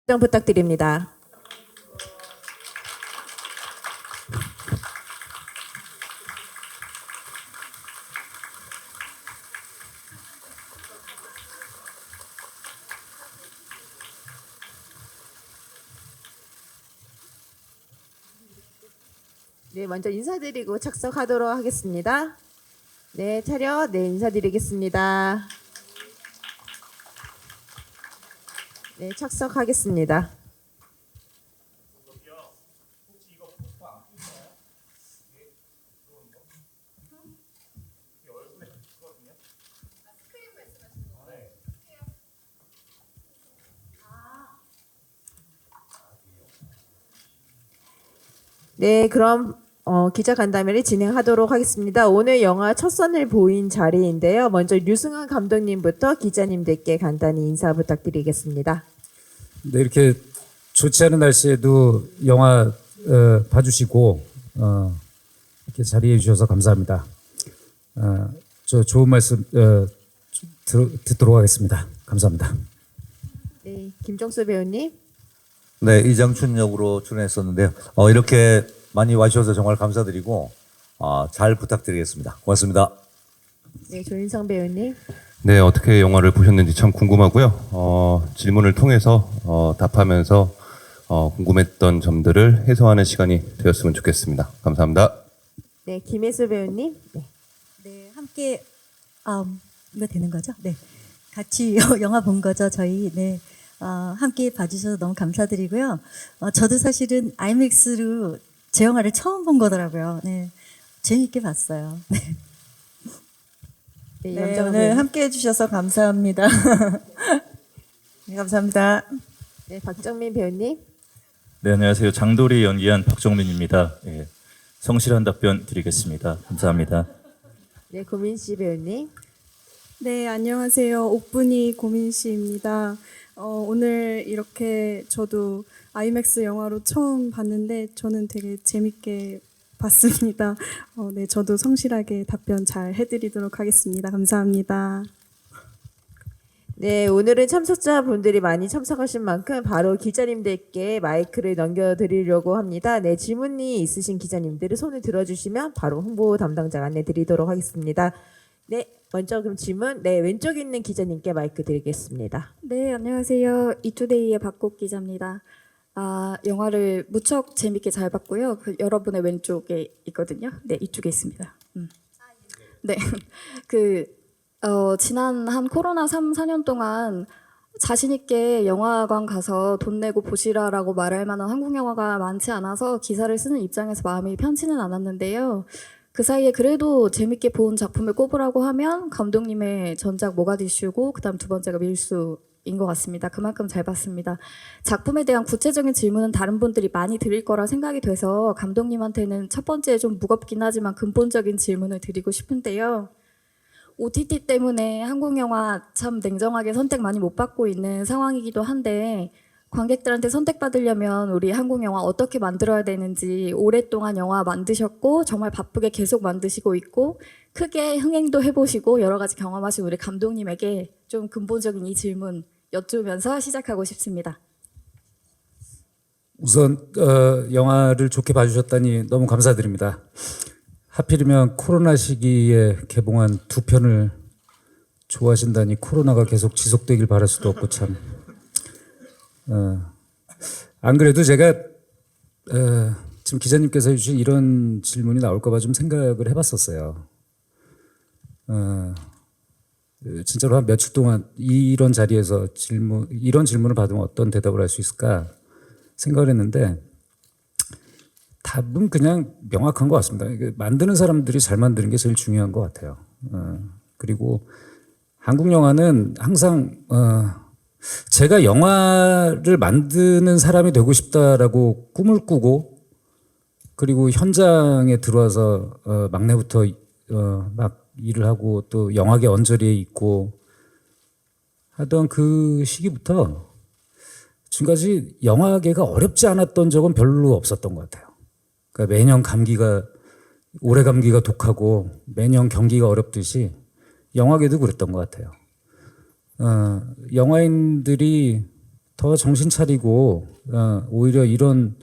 부탁드립니다. 네, 먼저 인사드리고 착석하도록 하겠습니다. 네, 차렷. 네, 인사드리겠습니다. 네, 착석하겠습니다. 네, 그럼 기자간담회를 진행하도록 하겠습니다. 오늘 영화 첫 선을 보인 자리인데요. 먼저 류승환 감독님부터 기자님들께 간단히 인사 부탁드리겠습니다. 네, 이렇게 좋지 않은 날씨에도 영화 봐주시고 이렇게 자리해 주셔서 감사합니다. 저 좋은 말씀 듣도록 하겠습니다. 감사합니다. 네, 김정수 배우님. 네, 이장춘 역으로 출연했었는데요. 이렇게 많이 와주셔서 정말 감사드리고 잘 부탁드리겠습니다. 고맙습니다. 네, 조인성 배우님. 네, 어떻게 영화를 보셨는지 참 궁금하고요. 질문을 통해서 답하면서 궁금했던 점들을 해소하는 시간이 되었으면 좋겠습니다. 감사합니다. 네, 김혜수 배우님. 네. 네, 함께 이거 되는 거죠? 네, 같이 영화 본 거죠, 저희. 네, 함께 봐주셔서 너무 감사드리고요. 저도 사실은 아이맥스로 제 영화를 처음 본 거더라고요. 네, 재밌게 봤어요. 네. 네, 네, 염정은 오늘 배우님. 함께 해주셔서 감사합니다. 네, 감사합니다. 네, 박정민 배우님. 네, 안녕하세요. 장도리 연기한 박정민입니다. 예, 성실한 답변 드리겠습니다. 감사합니다. 네, 고민씨 배우님. 네, 안녕하세요. 옥분이 고민씨입니다. 오늘 이렇게 저도 아이맥스 영화로 처음 봤는데 저는 되게 재밌게 봤습니다. 네, 저도 성실하게 답변 잘 해드리도록 하겠습니다. 감사합니다. 네, 오늘은 참석자분들이 많이 참석하신 만큼 바로 기자님들께 마이크를 넘겨드리려고 합니다. 네, 질문이 있으신 기자님들은 손을 들어주시면 바로 홍보 담당자가 안내드리도록 하겠습니다. 네, 먼저 그럼 질문, 네, 왼쪽에 있는 기자님께 마이크 드리겠습니다. 네, 안녕하세요. 이투데이의 박국 기자입니다. 영화를 무척 재밌게 잘 봤고요. 여러분의 왼쪽에 있거든요. 네, 이쪽에 있습니다. 네, 지난 한 코로나 4년 동안 자신 있게 영화관 가서 돈 내고 보시라라고 말할 만한 한국 영화가 많지 않아서 기사를 쓰는 입장에서 마음이 편치는 않았는데요. 그 사이에 그래도 재밌게 본 작품을 꼽으라고 하면 감독님의 전작 모가디슈고 그다음 두 번째가 밀수인 것 같습니다. 그만큼 잘 봤습니다. 작품에 대한 구체적인 질문은 다른 분들이 많이 드릴 거라 생각이 돼서 감독님한테는 첫 번째 좀 무겁긴 하지만 근본적인 질문을 드리고 싶은데요. OTT 때문에 한국 영화 참 냉정하게 선택 많이 못 받고 있는 상황이기도 한데 관객들한테 선택받으려면 우리 한국 영화 어떻게 만들어야 되는지 오랫동안 영화 만드셨고 정말 바쁘게 계속 만드시고 있고 크게 흥행도 해보시고 여러 가지 경험하신 우리 감독님에게 좀 근본적인 이 질문 여쭈면서 시작하고 싶습니다. 우선 영화를 좋게 봐주셨다니 너무 감사드립니다. 하필이면 코로나 시기에 개봉한 두 편을 좋아하신다니 코로나가 계속 지속되길 바랄 수도 없고 참. 안 그래도 제가 지금 기자님께서 해주신 이런 질문이 나올까 봐 좀 생각을 해봤었어요. 진짜로 한 며칠 동안 이런 자리에서 이런 질문을 받으면 어떤 대답을 할 수 있을까 생각을 했는데 답은 그냥 명확한 것 같습니다. 만드는 사람들이 잘 만드는 게 제일 중요한 것 같아요. 그리고 한국 영화는 항상 제가 영화를 만드는 사람이 되고 싶다라고 꿈을 꾸고 그리고 현장에 들어와서 막내부터 막 일을 하고 또 영화계 언저리에 있고 하던 그 시기부터 지금까지 영화계가 어렵지 않았던 적은 별로 없었던 것 같아요. 그러니까 매년 올해 감기가 독하고 매년 경기가 어렵듯이 영화계도 그랬던 것 같아요. 영화인들이 더 정신 차리고 오히려 이런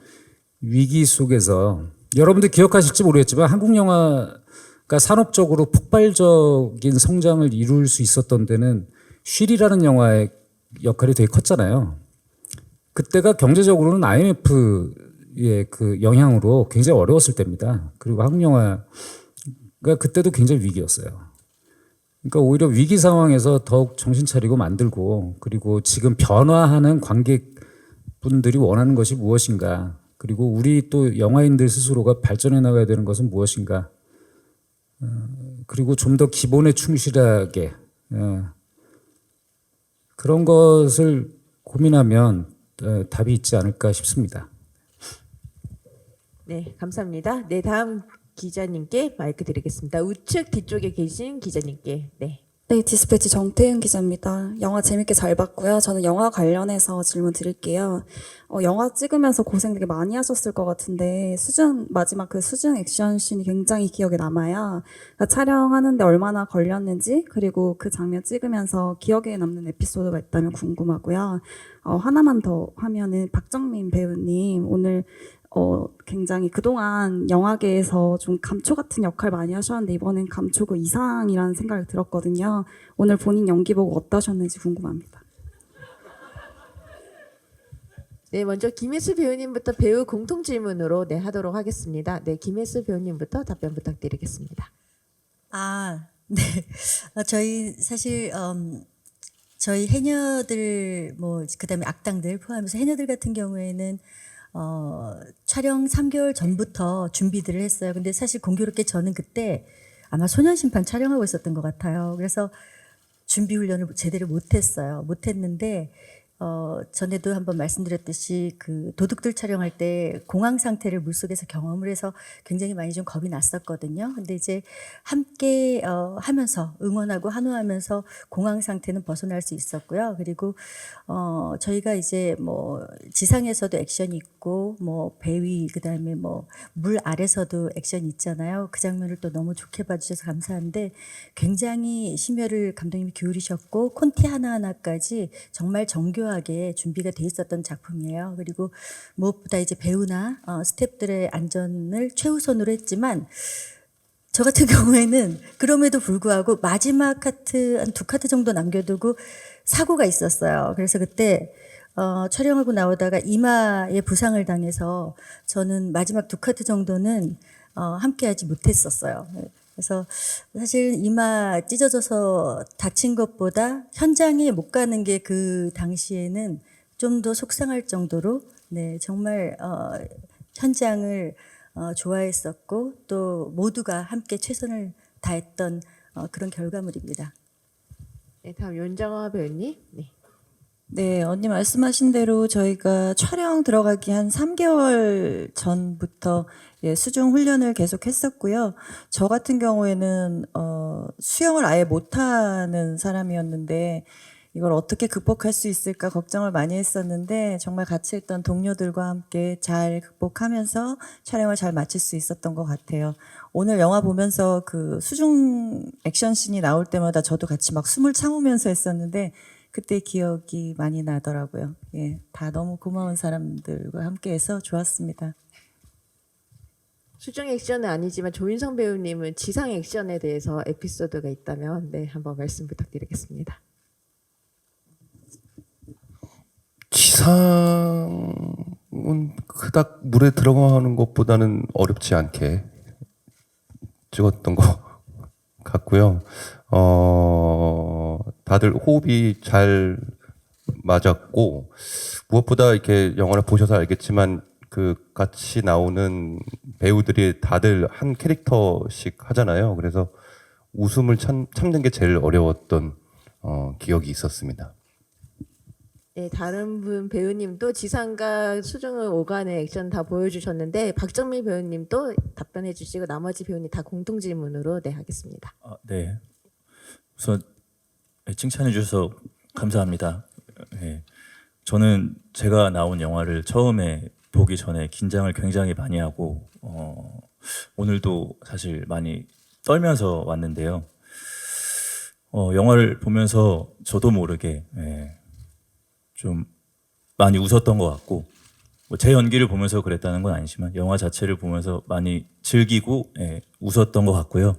위기 속에서 여러분들 기억하실지 모르겠지만 한국 영화가 산업적으로 폭발적인 성장을 이룰 수 있었던 데는 쉴이라는 영화의 역할이 되게 컸잖아요. 그때가 경제적으로는 IMF의 그 영향으로 굉장히 어려웠을 때입니다. 그리고 한국 영화가 그때도 굉장히 위기였어요. 그러니까 오히려 위기 상황에서 더욱 정신 차리고 만들고, 그리고 지금 변화하는 관객분들이 원하는 것이 무엇인가, 그리고 우리 또 영화인들 스스로가 발전해 나가야 되는 것은 무엇인가, 그리고 좀 더 기본에 충실하게 그런 것을 고민하면 답이 있지 않을까 싶습니다. 네, 감사합니다. 네, 다음 기자님께 마이크 드리겠습니다. 우측 뒤쪽에 계신 기자님께. 네. 네, 디스패치 정태은 기자입니다. 영화 재밌게 잘 봤고요. 저는 영화 관련해서 질문 드릴게요. 영화 찍으면서 고생 되게 많이 하셨을 것 같은데 마지막 그 수중 액션씬이 굉장히 기억에 남아요. 그러니까 촬영하는데 얼마나 걸렸는지, 그리고 그 장면 찍으면서 기억에 남는 에피소드가 있다면 궁금하고요. 하나만 더 하면은 박정민 배우님 오늘 굉장히 그동안 영화계에서 좀 감초 같은 역할 많이 하셨는데 이번엔 감초가 이상이라는 생각이 들었거든요. 오늘 본인 연기 보고 어떠셨는지 궁금합니다. 네, 먼저 김혜수 배우님부터 배우 공통 질문으로 하도록 하겠습니다. 네, 김혜수 배우님부터 답변 부탁드리겠습니다. 네. 저희 사실 저희 해녀들 그다음에 악당들 포함해서 해녀들 같은 경우에는 촬영 3개월 전부터 준비들을 했어요. 근데 사실 공교롭게 저는 그때 아마 소년심판 촬영하고 있었던 것 같아요. 그래서 준비 훈련을 제대로 못했는데 전에도 한번 말씀드렸듯이 그 도둑들 촬영할 때 공황 상태를 물속에서 경험을 해서 굉장히 많이 좀 겁이 났었거든요. 근데 이제 함께 하면서 응원하고 한호하면서 공황 상태는 벗어날 수 있었고요. 그리고 저희가 이제 지상에서도 액션이 있고 배 위 그다음에 물 아래서도 액션이 있잖아요. 그 장면을 또 너무 좋게 봐주셔서 감사한데 굉장히 심혈을 감독님이 기울이셨고 콘티 하나하나까지 정말 정교하게 준비가 돼 있었던 작품이에요. 그리고 무엇보다 이제 배우나 스태프들의 안전을 최우선으로 했지만 저 같은 경우에는 그럼에도 불구하고 마지막 카트 한 2카트 정도 남겨두고 사고가 있었어요. 그래서 그때 촬영하고 나오다가 이마에 부상을 당해서 저는 마지막 2카트 정도는 함께하지 못했었어요. 그래서 사실 이마 찢어져서 다친 것보다 현장에 못 가는 게 그 당시에는 좀 더 속상할 정도로 정말 현장을 좋아했었고 또 모두가 함께 최선을 다했던 그런 결과물입니다. 네, 다음 윤정아 배우님. 네. 네, 언니 말씀하신 대로 저희가 촬영 들어가기 한 3개월 전부터 수중 훈련을 계속 했었고요. 저 같은 경우에는 수영을 아예 못하는 사람이었는데 이걸 어떻게 극복할 수 있을까 걱정을 많이 했었는데 정말 같이 했던 동료들과 함께 잘 극복하면서 촬영을 잘 마칠 수 있었던 것 같아요. 오늘 영화 보면서 그 수중 액션씬이 나올 때마다 저도 같이 막 숨을 참으면서 했었는데 그때 기억이 많이 나더라고요. 예, 다 너무 고마운 사람들과 함께해서 좋았습니다. 수중 액션은 아니지만 조인성 배우님은 지상 액션에 대해서 에피소드가 있다면 한번 말씀 부탁드리겠습니다. 지상은 그닥 물에 들어가는 것보다는 어렵지 않게 찍었던 것 같고요. 다들 호흡이 잘 맞았고 무엇보다 이렇게 영화를 보셔서 알겠지만 그 같이 나오는 배우들이 다들 한 캐릭터씩 하잖아요. 그래서 웃음을 참는 게 제일 어려웠던 기억이 있었습니다. 네, 다른 분 배우님도 지상과 수중을 오가는 액션 다 보여주셨는데 박정민 배우님도 답변해 주시고 나머지 배우님 다 공통 질문으로 하겠습니다. 네. 우선 칭찬해 주셔서 감사합니다. 네. 저는 제가 나온 영화를 처음에 보기 전에 긴장을 굉장히 많이 하고 오늘도 사실 많이 떨면서 왔는데요. 영화를 보면서 저도 모르게 좀 많이 웃었던 것 같고 뭐 제 연기를 보면서 그랬다는 건 아니지만 영화 자체를 보면서 많이 즐기고 예, 웃었던 것 같고요.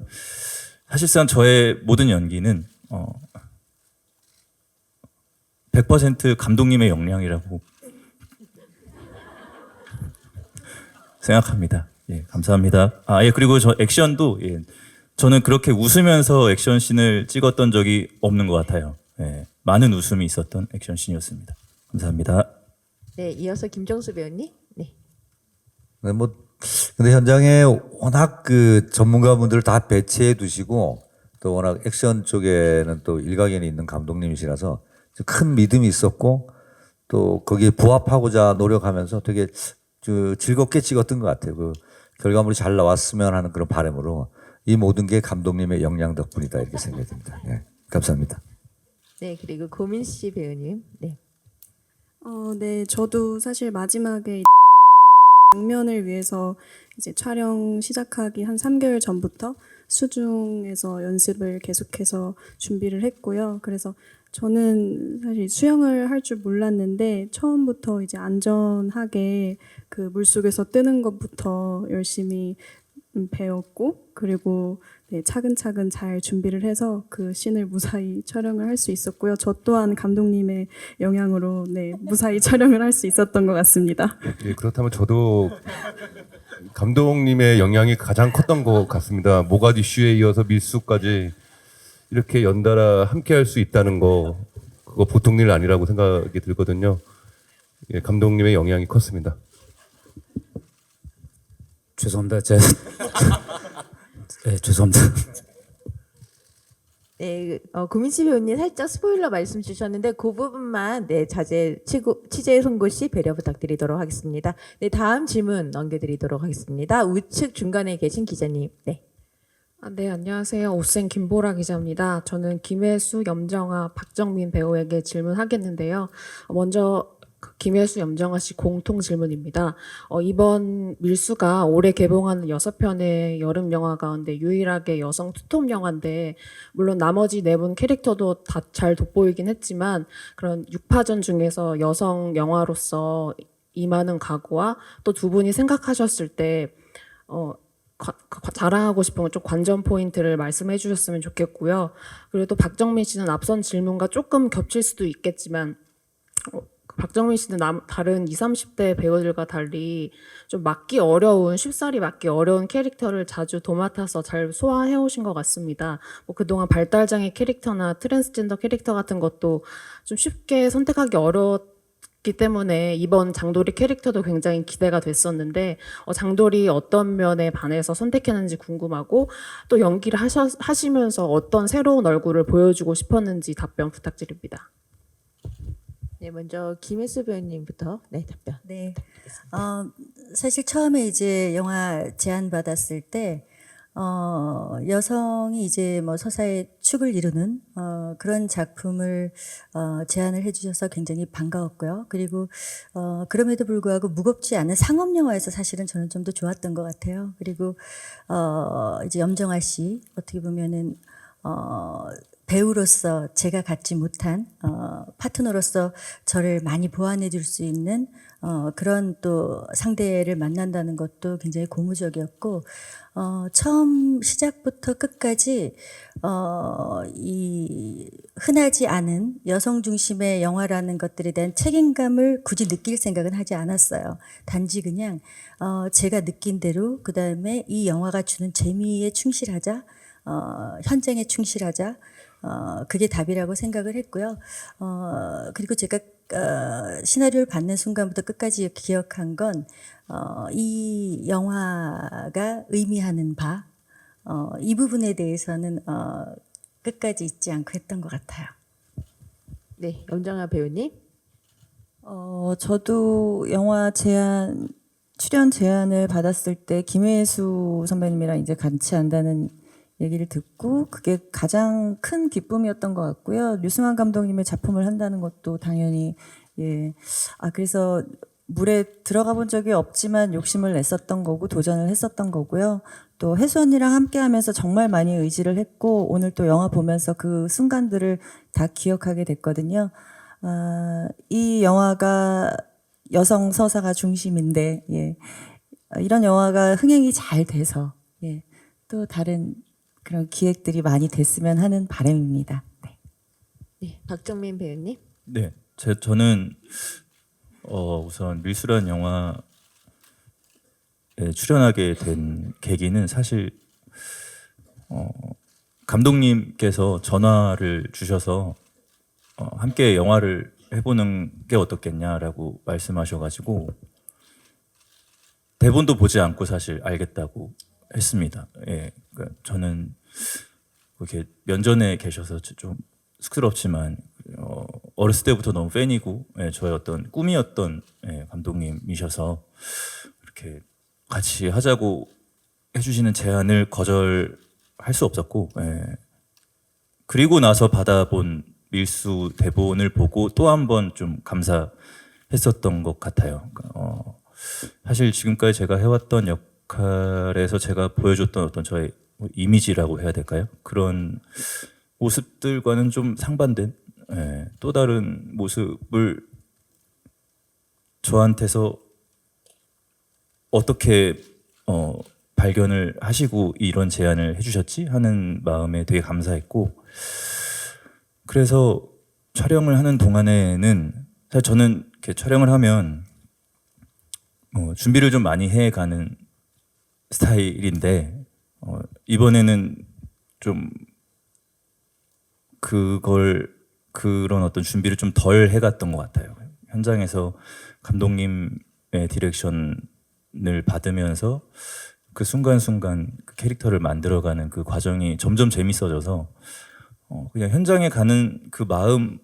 사실상 저의 모든 연기는 100% 감독님의 역량이라고 생각합니다. 예, 감사합니다. 그리고 저 액션도 저는 그렇게 웃으면서 액션씬을 찍었던 적이 없는 것 같아요. 예, 많은 웃음이 있었던 액션씬이었습니다. 감사합니다. 네, 이어서 김정수 배우님. 네. 네, 근데 현장에 워낙 그 전문가분들을 다 배치해 두시고 또 워낙 액션 쪽에는 또 일가견이 있는 감독님이시라서 큰 믿음이 있었고 또 거기에 부합하고자 노력하면서 되게 즐겁게 찍었던 것 같아요. 그 결과물이 잘 나왔으면 하는 그런 바람으로 이 모든 게 감독님의 역량 덕분이다 이렇게 생각이 듭니다. 네, 감사합니다. 네, 그리고 고민 씨 배우님. 네. 네, 저도 사실 마지막에 장면을 위해서 이제 촬영 시작하기 한 3개월 전부터 수중에서 연습을 계속해서 준비를 했고요. 그래서 저는 사실 수영을 할 줄 몰랐는데 처음부터 이제 안전하게 그 물속에서 뜨는 것부터 열심히 배웠고 그리고 네, 차근차근 잘 준비를 해서 그 씬을 무사히 촬영을 할 수 있었고요. 저 또한 감독님의 영향으로 네, 무사히 촬영을 할 수 있었던 것 같습니다. 예, 그렇다면 저도 감독님의 영향이 가장 컸던 것 같습니다. 모가디슈에 이어서 밀수까지 이렇게 연달아 함께 할 수 있다는 거 그거 보통 일 아니라고 생각이 들거든요. 예, 감독님의 영향이 컸습니다. 죄송합니다. 네, 죄송합니다. 네, 고민씨 배우님 살짝 스포일러 말씀 주셨는데 그 부분만 네, 취재 송고 씨 배려 부탁드리도록 하겠습니다. 네, 다음 질문 넘겨드리도록 하겠습니다. 우측 중간에 계신 기자님. 네. 네, 안녕하세요. 오센 김보라 기자입니다. 저는 김혜수, 염정아, 박정민 배우에게 질문하겠는데요. 먼저 김혜수, 염정아 씨 공통 질문입니다. 이번 밀수가 올해 개봉하는 6편의 여름 영화 가운데 유일하게 여성 투톱 영화인데 물론 나머지 4분 캐릭터도 다 잘 돋보이긴 했지만 그런 6파전 중에서 여성 영화로서 임하는 각오와 또 두 분이 생각하셨을 때 자랑하고 싶은 건 좀 관전 포인트를 말씀해 주셨으면 좋겠고요. 그리고 또 박정민 씨는 앞선 질문과 조금 겹칠 수도 있겠지만 박정민 씨는 다른 20, 30대 배우들과 달리 좀 쉽사리 맡기 어려운 캐릭터를 자주 도맡아서 잘 소화해 오신 것 같습니다. 그동안 발달장애 캐릭터나 트랜스젠더 캐릭터 같은 것도 좀 쉽게 선택하기 어렵기 때문에 이번 장도리 캐릭터도 굉장히 기대가 됐었는데 장도리 어떤 면에 반해서 선택했는지 궁금하고 또 연기를 하시면서 어떤 새로운 얼굴을 보여주고 싶었는지 답변 부탁드립니다. 네, 먼저 김혜수 배우님부터 네, 답변. 네. 사실 처음에 이제 영화 제안 받았을 때 여성이 이제 뭐 서사의 축을 이루는 그런 작품을 제안을 해주셔서 굉장히 반가웠고요. 그리고 그럼에도 불구하고 무겁지 않은 상업 영화에서 사실은 저는 좀 더 좋았던 것 같아요. 그리고 이제 염정아 씨 어떻게 보면은 배우로서 제가 갖지 못한 파트너로서 저를 많이 보완해 줄 수 있는 그런 또 상대를 만난다는 것도 굉장히 고무적이었고 처음 시작부터 끝까지 이 흔하지 않은 여성 중심의 영화라는 것들에 대한 책임감을 굳이 느낄 생각은 하지 않았어요. 단지 그냥 제가 느낀 대로 그다음에 이 영화가 주는 재미에 충실하자, 현장에 충실하자. 그게 답이라고 생각을 했고요. 그리고 제가 시나리오를 받는 순간부터 끝까지 기억한 건 이 영화가 의미하는 바, 이 부분에 대해서는 끝까지 잊지 않고 했던 것 같아요. 네, 염정아 배우님. 저도 영화 출연 제안을 받았을 때 김혜수 선배님이랑 이제 같이 한다는 얘기를 듣고 그게 가장 큰 기쁨이었던 것 같고요. 류승환 감독님의 작품을 한다는 것도 당연히 그래서 물에 들어가 본 적이 없지만 욕심을 냈었던 거고 도전을 했었던 거고요. 또 혜수 언니랑 함께 하면서 정말 많이 의지를 했고 오늘 또 영화 보면서 그 순간들을 다 기억하게 됐거든요. 이 영화가 여성 서사가 중심인데 예. 이런 영화가 흥행이 잘 돼서 예. 또 다른 그런 기획들이 많이 됐으면 하는 바람입니다. 네. 네, 박정민 배우님. 네, 저는 우선 밀수란 영화에 출연하게 된 계기는 사실 감독님께서 전화를 주셔서 함께 영화를 해보는 게 어떻겠냐라고 말씀하셔가지고 대본도 보지 않고 사실 알겠다고 했습니다. 예, 그러니까 저는 이렇게 면전에 계셔서 좀 쑥스럽지만 어렸을 때부터 너무 팬이고 예, 저의 어떤 꿈이었던 예, 감독님이셔서 이렇게 같이 하자고 해주시는 제안을 거절할 수 없었고 예. 그리고 나서 받아본 밀수 대본을 보고 또 한 번 좀 감사했었던 것 같아요. 사실 지금까지 제가 해왔던 역할에서 제가 보여줬던 어떤 저의 이미지라고 해야 될까요? 그런 모습들과는 좀 상반된 예, 또 다른 모습을 저한테서 어떻게 발견을 하시고 이런 제안을 해주셨지 하는 마음에 되게 감사했고 그래서 촬영을 하는 동안에는 사실 저는 이렇게 촬영을 하면 준비를 좀 많이 해가는 스타일인데 이번에는 좀 그런 어떤 준비를 좀 덜 해갔던 것 같아요. 현장에서 감독님의 디렉션을 받으면서 그 순간순간 그 캐릭터를 만들어가는 그 과정이 점점 재밌어져서 그냥 현장에 가는 그 마음이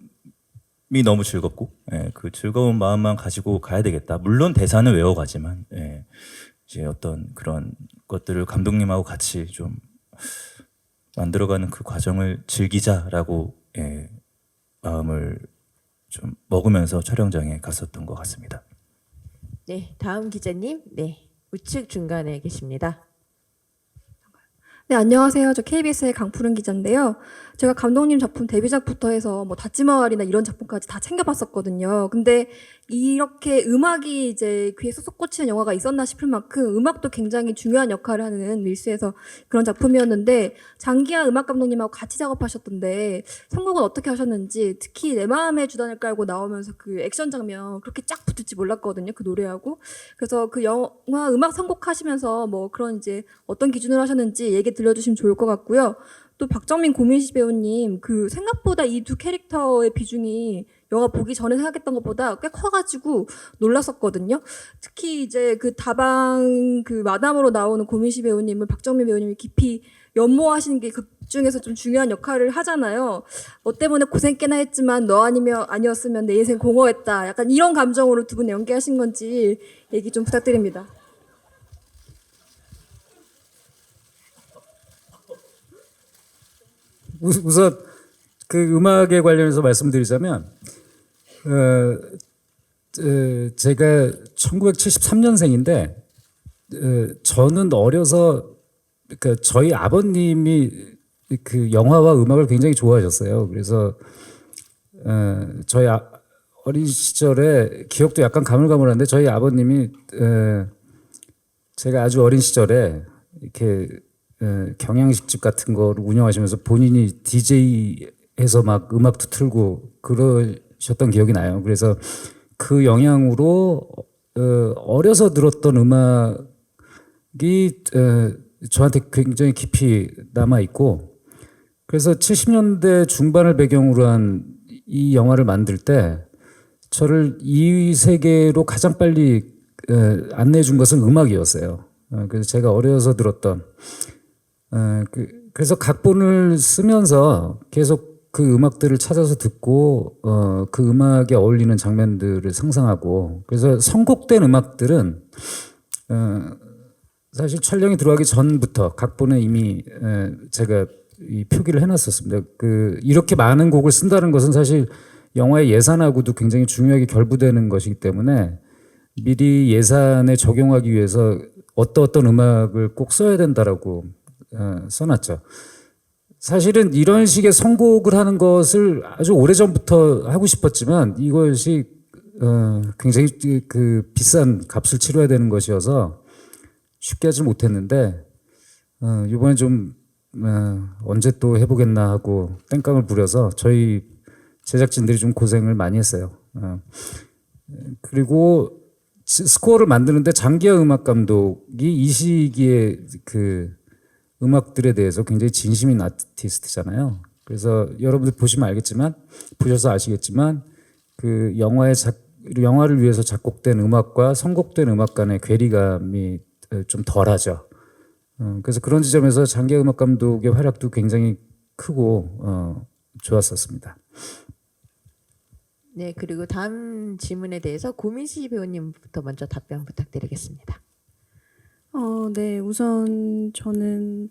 너무 즐겁고 예, 그 즐거운 마음만 가지고 가야 되겠다. 물론 대사는 외워가지만 예, 이제 어떤 그런 것들을 감독님하고 같이 좀 만들어가는 그 과정을 즐기자라고 예, 마음을 좀 먹으면서 촬영장에 갔었던 것 같습니다. 네, 다음 기자님. 네, 우측 중간에 계십니다. 네, 안녕하세요. 저 KBS의 강푸른 기자인데요. 제가 감독님 작품 데뷔작부터 해서 뭐 다찌마을이나 이런 작품까지 다 챙겨봤었거든요. 근데 이렇게 음악이 이제 귀에 쏙쏙 꽂히는 영화가 있었나 싶을 만큼 음악도 굉장히 중요한 역할을 하는 밀수에서 그런 작품이었는데 장기하 음악 감독님하고 같이 작업하셨던데 선곡은 어떻게 하셨는지 특히 내 마음의 주단을 깔고 나오면서 그 액션 장면 그렇게 쫙 붙을지 몰랐거든요. 그 노래하고. 그래서 그 영화 음악 선곡하시면서 뭐 그런 이제 어떤 기준으로 하셨는지 얘기 들려주시면 좋을 것 같고요. 또 박정민 고민시 배우님 그 생각보다 이 두 캐릭터의 비중이 영화 보기 전에 생각했던 것보다 꽤 커가지고 놀랐었거든요. 특히 이제 그 다방 그 마담으로 나오는 고민시 배우님을 박정민 배우님이 깊이 연모하시는 게 극 중에서 좀 중요한 역할을 하잖아요. 너 때문에 고생 꽤나 했지만 너 아니었으면 내 인생 공허했다. 약간 이런 감정으로 두 분 연기하신 건지 얘기 좀 부탁드립니다. 우선 그 음악에 관련해서 말씀드리자면 제가 1973년생인데 저는 어려서 그러니까 저희 아버님이 그 영화와 음악을 굉장히 좋아하셨어요. 그래서 저희 어린 시절에 기억도 약간 가물가물한데 저희 아버님이 제가 아주 어린 시절에 이렇게 경양식집 같은 거를 운영하시면서 본인이 DJ해서 막 음악도 틀고 그러셨던 기억이 나요. 그래서 그 영향으로 어려서 들었던 음악이 저한테 굉장히 깊이 남아 있고 그래서 70년대 중반을 배경으로 한 이 영화를 만들 때 저를 이 세계로 가장 빨리 안내해 준 것은 음악이었어요. 그래서 제가 어려서 들었던 그래서 각본을 쓰면서 계속 그 음악들을 찾아서 듣고 그 음악에 어울리는 장면들을 상상하고 그래서 선곡된 음악들은 사실 촬영이 들어가기 전부터 각본에 이미 제가 이 표기를 해놨었습니다. 이렇게 많은 곡을 쓴다는 것은 사실 영화의 예산하고도 굉장히 중요하게 결부되는 것이기 때문에 미리 예산에 적용하기 위해서 어떤 음악을 꼭 써야 된다라고 써놨죠. 사실은 이런 식의 선곡을 하는 것을 아주 오래전부터 하고 싶었지만 이것이 굉장히 그 비싼 값을 치러야 되는 것이어서 쉽게 하지 못했는데 이번에 좀 언제 또 해보겠나 하고 땡깡을 부려서 저희 제작진들이 좀 고생을 많이 했어요. 그리고 스코어를 만드는데 장기하 음악 감독이 이 시기에 그 음악들에 대해서 굉장히 진심인 아티스트잖아요. 그래서 여러분들 보시면 알겠지만 보셔서 아시겠지만 그 영화를 위해서 작곡된 음악과 선곡된 음악 간의 괴리감이 좀 덜하죠. 그래서 그런 지점에서 장기하 음악 감독의 활약도 굉장히 크고 좋았었습니다. 네, 그리고 다음 질문에 대해서 고민시 배우님부터 먼저 답변 부탁드리겠습니다. 네, 우선 저는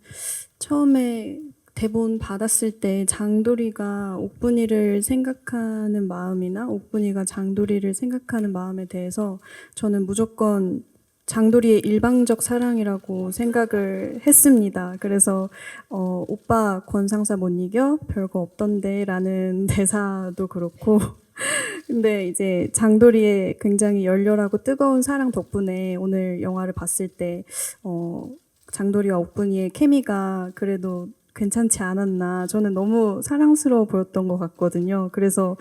처음에 대본 받았을 때 장도리가 옥분이를 생각하는 마음이나 옥분이가 장도리를 생각하는 마음에 대해서 저는 무조건 장도리의 일방적 사랑이라고 생각을 했습니다. 그래서 오빠 권상사 못 이겨 별거 없던데 라는 대사도 그렇고 근데 이제 장도리의 굉장히 열렬하고 뜨거운 사랑 덕분에 오늘 영화를 봤을 때 장도리와 옥분이의 케미가 그래도 괜찮지 않았나. 저는 너무 사랑스러워 보였던 것 같거든요. 그래서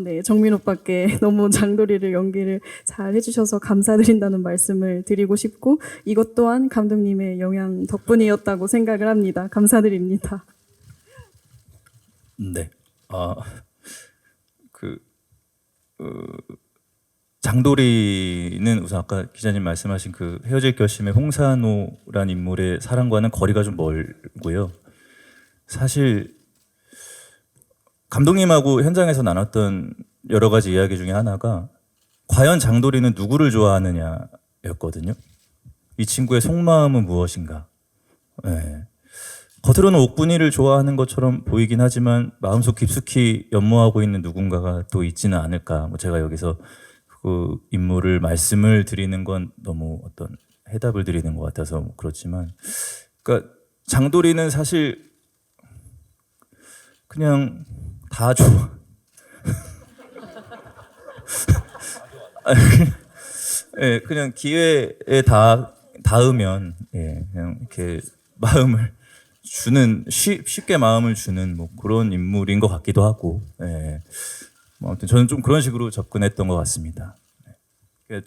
네, 정민 오빠께 너무 장도리를 연기를 잘 해주셔서 감사드린다는 말씀을 드리고 싶고 이것 또한 감독님의 영향 덕분이었다고 생각을 합니다. 감사드립니다. 네. 장도리는 우선 아까 기자님 말씀하신 그 헤어질 결심의 홍산호란 인물의 사랑과는 거리가 좀 멀고요. 사실 감독님하고 현장에서 나눴던 여러 가지 이야기 중에 하나가 과연 장도리는 누구를 좋아하느냐였거든요. 이 친구의 속마음은 무엇인가. 네. 겉으로는 옥분이를 좋아하는 것처럼 보이긴 하지만 마음속 깊숙이 연모하고 있는 누군가가 또 있지는 않을까. 뭐 제가 여기서 그 인물을 말씀을 드리는 건 너무 어떤 해답을 드리는 것 같아서 뭐 그렇지만, 그러니까 장도리는 사실 그냥 다 좋아. 예, 그냥 기회에 닿으면 그냥 이렇게 마음을 주는 쉽게 마음을 주는 뭐 그런 인물인 것 같기도 하고, 뭐 아무튼 저는 좀 그런 식으로 접근했던 것 같습니다.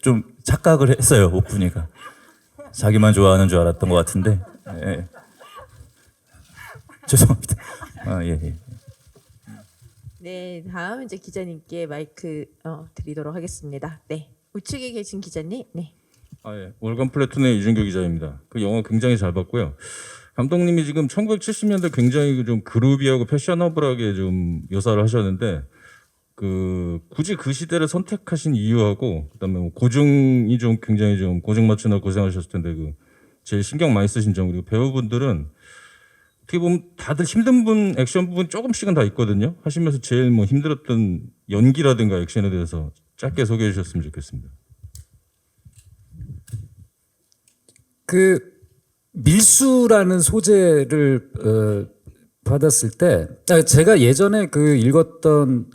좀 착각을 했어요, 옥분이가. 자기만 좋아하는 줄 알았던 것 같은데, 죄송합니다. 예. 네, 다음 이제 기자님께 마이크 드리도록 하겠습니다. 네, 우측에 계신 기자님. 네. 예. 월간 플래툰의 이준규 기자입니다. 그 영화 굉장히 잘 봤고요. 감독님이 지금 1970년대 굉장히 좀 그루비하고 패셔너블하게 좀 묘사를 하셨는데 굳이 그 시대를 선택하신 이유하고 그다음에 뭐 고증이 좀 굉장히 좀 고증 맞추느라 고생하셨을 텐데 제일 신경 많이 쓰신 점, 그리고 배우분들은 어떻게 보면 다들 힘든 분, 액션 부분 조금씩은 다 있거든요. 하시면서 제일 뭐 힘들었던 연기라든가 액션에 대해서 짧게 소개해 주셨으면 좋겠습니다. 밀수라는 소재를 받았을 때 제가 예전에 읽었던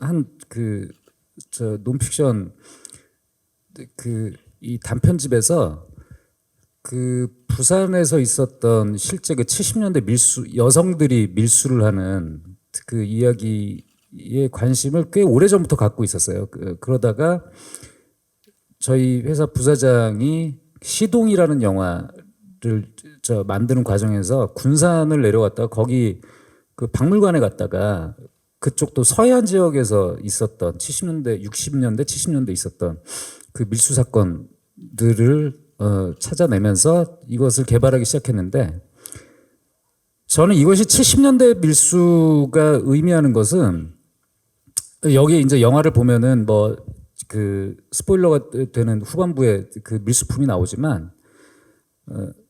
논픽션 이 단편집에서 부산에서 있었던 실제 70년대 여성들이 밀수를 하는 그 이야기에 관심을 꽤 오래전부터 갖고 있었어요. 그러다가 저희 회사 부사장이 시동이라는 영화를 만드는 과정에서 군산을 내려갔다가 거기 박물관에 갔다가 그쪽도 서해안 지역에서 있었던 70년대, 60년대, 70년대 있었던 그 밀수 사건들을 찾아내면서 이것을 개발하기 시작했는데, 저는 이것이 70년대 밀수가 의미하는 것은 여기 이제 영화를 보면은 스포일러가 되는 후반부에 그 밀수품이 나오지만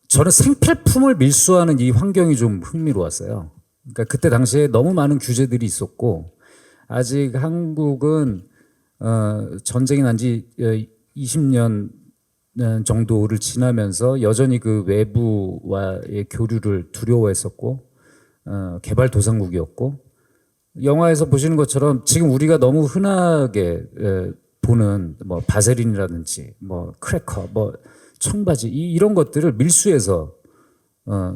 저는 생필품을 밀수하는 이 환경이 좀 흥미로웠어요. 그러니까 그때 당시에 너무 많은 규제들이 있었고 아직 한국은 전쟁이 난 지 20년 정도를 지나면서 여전히 그 외부와의 교류를 두려워했었고 개발도상국이었고 영화에서 보시는 것처럼 지금 우리가 너무 흔하게 보는 뭐 바세린이라든지 뭐 크래커, 뭐 청바지 이런 것들을 밀수해서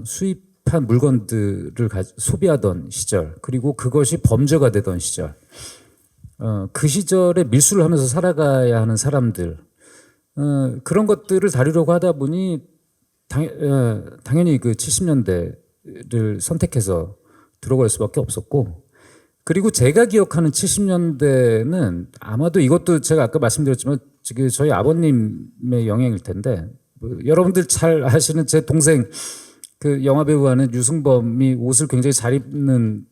수입한 물건들을 소비하던 시절, 그리고 그것이 범죄가 되던 시절, 그 시절에 밀수를 하면서 살아가야 하는 사람들, 그런 것들을 다루려고 하다 보니 당연히 그 70년대를 선택해서 들어갈 수밖에 없었고, 그리고 제가 기억하는 70년대는 아마도 이것도 제가 아까 말씀드렸지만 저희 아버님의 영향일 텐데, 여러분들 잘 아시는 제 동생 그 영화 배우 하는 유승범이 옷을 굉장히 잘 입는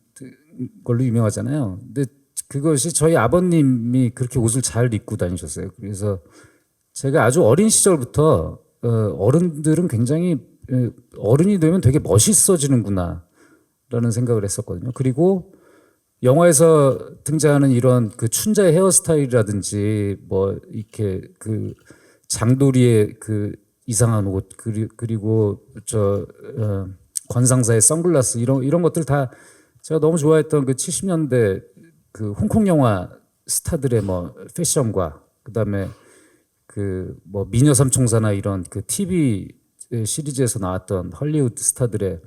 걸로 유명하잖아요. 근데 그것이 저희 아버님이 그렇게 옷을 잘 입고 다니셨어요. 그래서 제가 아주 어린 시절부터 어른들은 굉장히 어른이 되면 되게 멋있어지는구나 라는 생각을 했었거든요. 그리고 영화에서 등장하는 이런 그 춘자의 헤어스타일이라든지 뭐 이렇게 그 장도리의 그 이상한 옷, 그리고 권상사의 선글라스 이런 것들 다 제가 너무 좋아했던 그 70년대 그 홍콩 영화 스타들의 뭐 패션과 그다음에 그 뭐 미녀 삼총사나 이런 그 TV 시리즈에서 나왔던 헐리우드 스타들의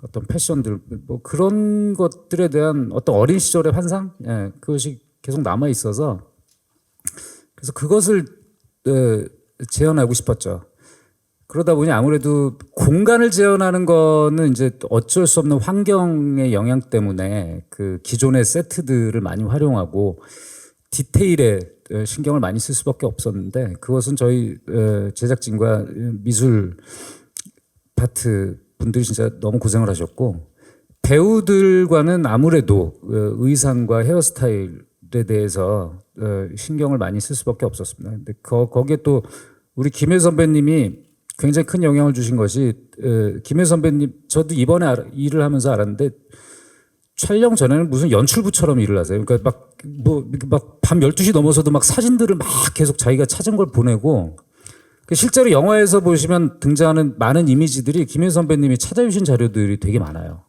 어떤 패션들, 뭐 그런 것들에 대한 어떤 어린 시절의 환상, 그것이 계속 남아 있어서 그래서 그것을 재현하고 싶었죠. 그러다 보니 아무래도 공간을 재현하는 거는 이제 어쩔 수 없는 환경의 영향 때문에 그 기존의 세트들을 많이 활용하고 디테일에 신경을 많이 쓸 수밖에 없었는데, 그것은 저희 제작진과 미술 파트 분들이 진짜 너무 고생을 하셨고, 배우들과는 아무래도 의상과 헤어스타일에 대해서 신경을 많이 쓸 수밖에 없었습니다. 근데 거기에 또 우리 김혜 선배님이 굉장히 큰 영향을 주신 것이, 김혜 선배님, 저도 이번에 일을 하면서 알았는데 촬영 전에는 무슨 연출부처럼 일을 하세요. 그러니까 막 밤 12시 넘어서도 막 사진들을 막 계속 자기가 찾은 걸 보내고, 실제로 영화에서 보시면 등장하는 많은 이미지들이 김혜 선배님이 찾아주신 자료들이 되게 많아요.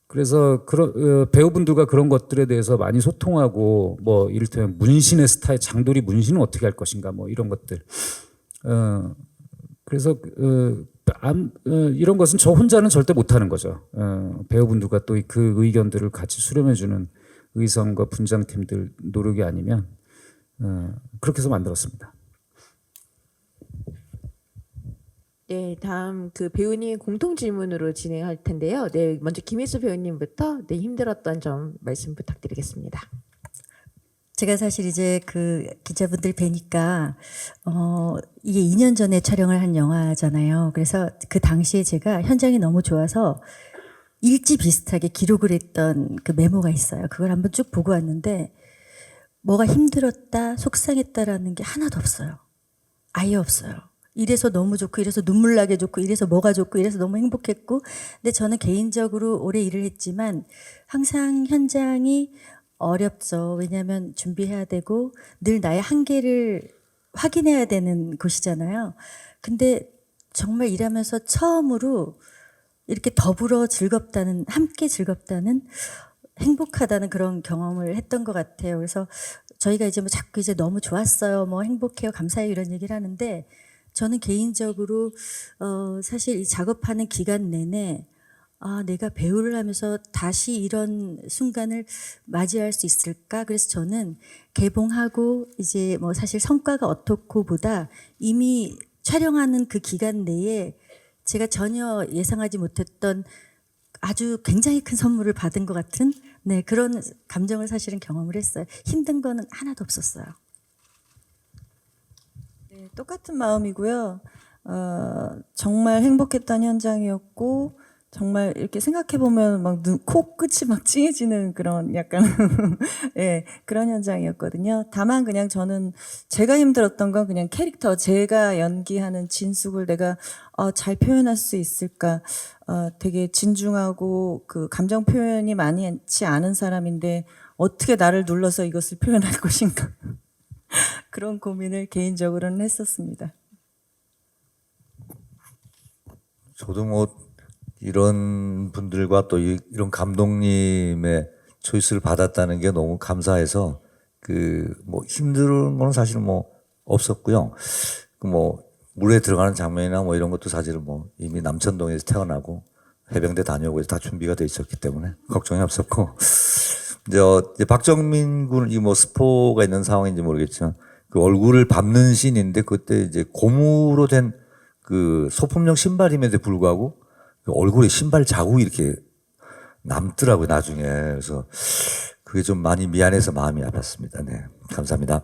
그래서 배우분들과 그런 것들에 대해서 많이 소통하고, 뭐 이를테면 문신의 스타일, 장도리 문신은 어떻게 할 것인가, 뭐 이런 것들. 그래서 이런 것은 저 혼자는 절대 못하는 거죠. 배우분들과 또 그 의견들을 같이 수렴해주는 의성과 분장팀들 노력이 아니면 그렇게 해서 만들었습니다. 네, 다음 그 배우님 공통 질문으로 진행할 텐데요. 네, 먼저 김혜수 배우님부터 힘들었던 점 말씀 부탁드리겠습니다. 제가 사실 이제 그 기자분들 뵈니까 이게 2년 전에 촬영을 한 영화잖아요. 그래서 그 당시에 제가 현장이 너무 좋아서 일지 비슷하게 기록을 했던 그 메모가 있어요. 그걸 한번 쭉 보고 왔는데 뭐가 힘들었다, 속상했다라는 게 하나도 없어요. 아예 없어요. 이래서 너무 좋고, 이래서 눈물 나게 좋고, 이래서 뭐가 좋고, 이래서 너무 행복했고. 근데 저는 개인적으로 오래 일을 했지만 항상 현장이 어렵죠. 왜냐하면 준비해야 되고 늘 나의 한계를 확인해야 되는 곳이잖아요. 근데 정말 일하면서 처음으로 이렇게 더불어 즐겁다는, 함께 즐겁다는, 행복하다는 그런 경험을 했던 것 같아요. 그래서 저희가 이제 뭐 자꾸 이제 너무 좋았어요, 뭐 행복해요, 감사해요 이런 얘기를 하는데, 저는 개인적으로 사실 이 작업하는 기간 내내 내가 배우를 하면서 다시 이런 순간을 맞이할 수 있을까? 그래서 저는 개봉하고 이제 뭐 사실 성과가 어떻고보다 이미 촬영하는 그 기간 내에 제가 전혀 예상하지 못했던 아주 굉장히 큰 선물을 받은 것 같은 그런 감정을 사실은 경험을 했어요. 힘든 거는 하나도 없었어요. 네, 똑같은 마음이고요. 정말 행복했던 현장이었고, 정말 이렇게 생각해 보면 막 코끝이 막 찡해지는 그런 약간 예, 그런 현장이었거든요. 다만 그냥 저는 제가 힘들었던 건 그냥 캐릭터, 제가 연기하는 진숙을 내가 잘 표현할 수 있을까? 되게 진중하고 그 감정 표현이 많지 않은 사람인데 어떻게 나를 눌러서 이것을 표현할 것인가? 그런 고민을 개인적으로는 했었습니다. 저도 뭐 이런 분들과 또 이런 감독님의 초이스를 받았다는 게 너무 감사해서 그 뭐 힘든 건 사실 뭐 없었고요. 그 뭐 물에 들어가는 장면이나 뭐 이런 것도 사실은 뭐 이미 남천동에서 태어나고 해병대 다녀오고 해서 다 준비가 돼 있었기 때문에 걱정이 없었고 이제 박정민 군은 이 뭐 스포가 있는 상황인지 모르겠지만 그 얼굴을 밟는 씬인데 그때 이제 고무로 된 그 소품용 신발임에도 불구하고 그 얼굴에 신발 자국이 이렇게 남더라고요 나중에. 그래서 그게 좀 많이 미안해서 마음이 아팠습니다. 네, 감사합니다.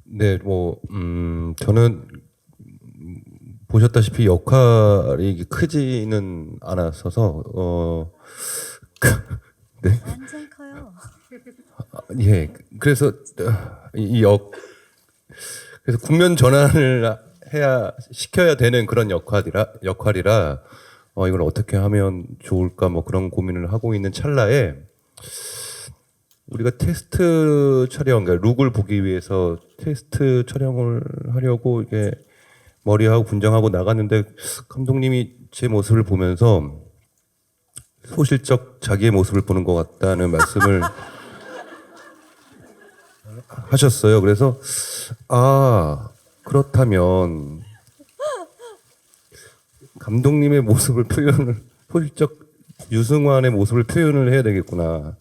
네, 뭐 저는 보셨다시피 역할이 크지는 않았어서 네. 완전 커요. 예, 그래서 그래서 국면 전환을 시켜야 되는 그런 역할이라 이걸 어떻게 하면 좋을까 뭐 그런 고민을 하고 있는 찰나에 우리가 테스트 촬영, 그러니까 룩을 보기 위해서 테스트 촬영을 하려고 이게 머리하고 분장하고 나갔는데 감독님이 제 모습을 보면서 소실적 자기의 모습을 보는 것 같다는 말씀을 하셨어요. 그래서 그렇다면 감독님의 모습을 소실적 유승환의 모습을 표현을 해야 되겠구나.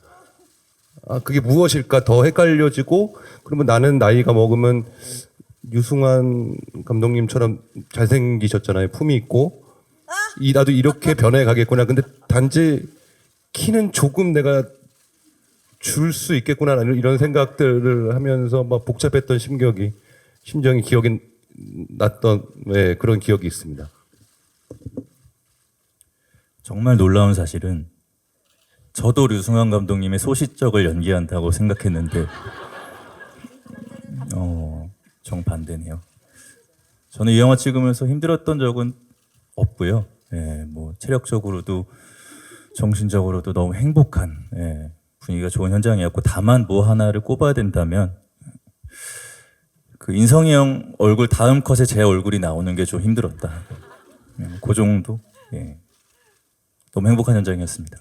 그게 무엇일까 더 헷갈려지고 그러면 나는 나이가 먹으면 유승환 감독님처럼 잘생기셨잖아요. 품이 있고 나도 이렇게 변해가겠구나. 근데 단지 키는 조금 내가 줄 수 있겠구나 이런 생각들을 하면서 막 복잡했던 심정이 기억이 났던 그런 기억이 있습니다. 정말 놀라운 사실은 저도 류승환 감독님의 소시적을 연기한다고 생각했는데 정반대네요. 저는 이 영화 찍으면서 힘들었던 적은 없고요. 뭐 체력적으로도 정신적으로도 너무 행복한 분위기가 좋은 현장이었고 다만 뭐 하나를 꼽아야 된다면 그 인성이 형 얼굴 다음 컷에 제 얼굴이 나오는 게 좀 힘들었다. 그 정도. 너무 행복한 현장이었습니다.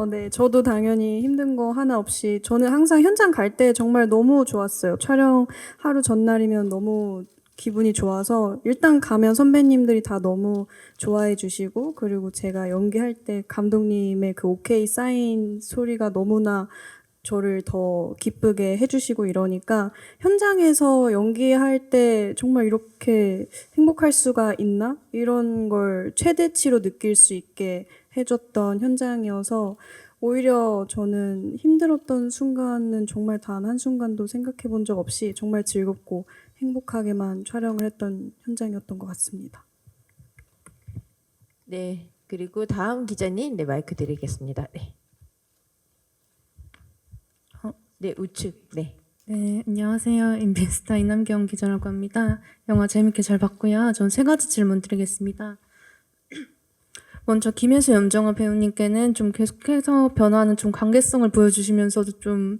네, 저도 당연히 힘든 거 하나 없이 저는 항상 현장 갈 때 정말 너무 좋았어요. 촬영 하루 전날이면 너무 기분이 좋아서 일단 가면 선배님들이 다 너무 좋아해 주시고 그리고 제가 연기할 때 감독님의 그 오케이 사인 소리가 너무나 저를 더 기쁘게 해주시고 이러니까 현장에서 연기할 때 정말 이렇게 행복할 수가 있나? 이런 걸 최대치로 느낄 수 있게 해줬던 현장이어서 오히려 저는 힘들었던 순간은 정말 단 한순간도 생각해 본 적 없이 정말 즐겁고 행복하게만 촬영을 했던 현장이었던 것 같습니다. 네, 그리고 다음 기자님, 네 마이크 드리겠습니다. 네. 네, 우측. 네. 네, 안녕하세요. 인비스타 이남경 기자라고 합니다. 영화 재밌게 잘 봤고요. 전 세 가지 질문 드리겠습니다. 먼저 김혜수 염정아 배우님께는 좀 계속해서 변화하는 좀 관계성을 보여주시면서도 좀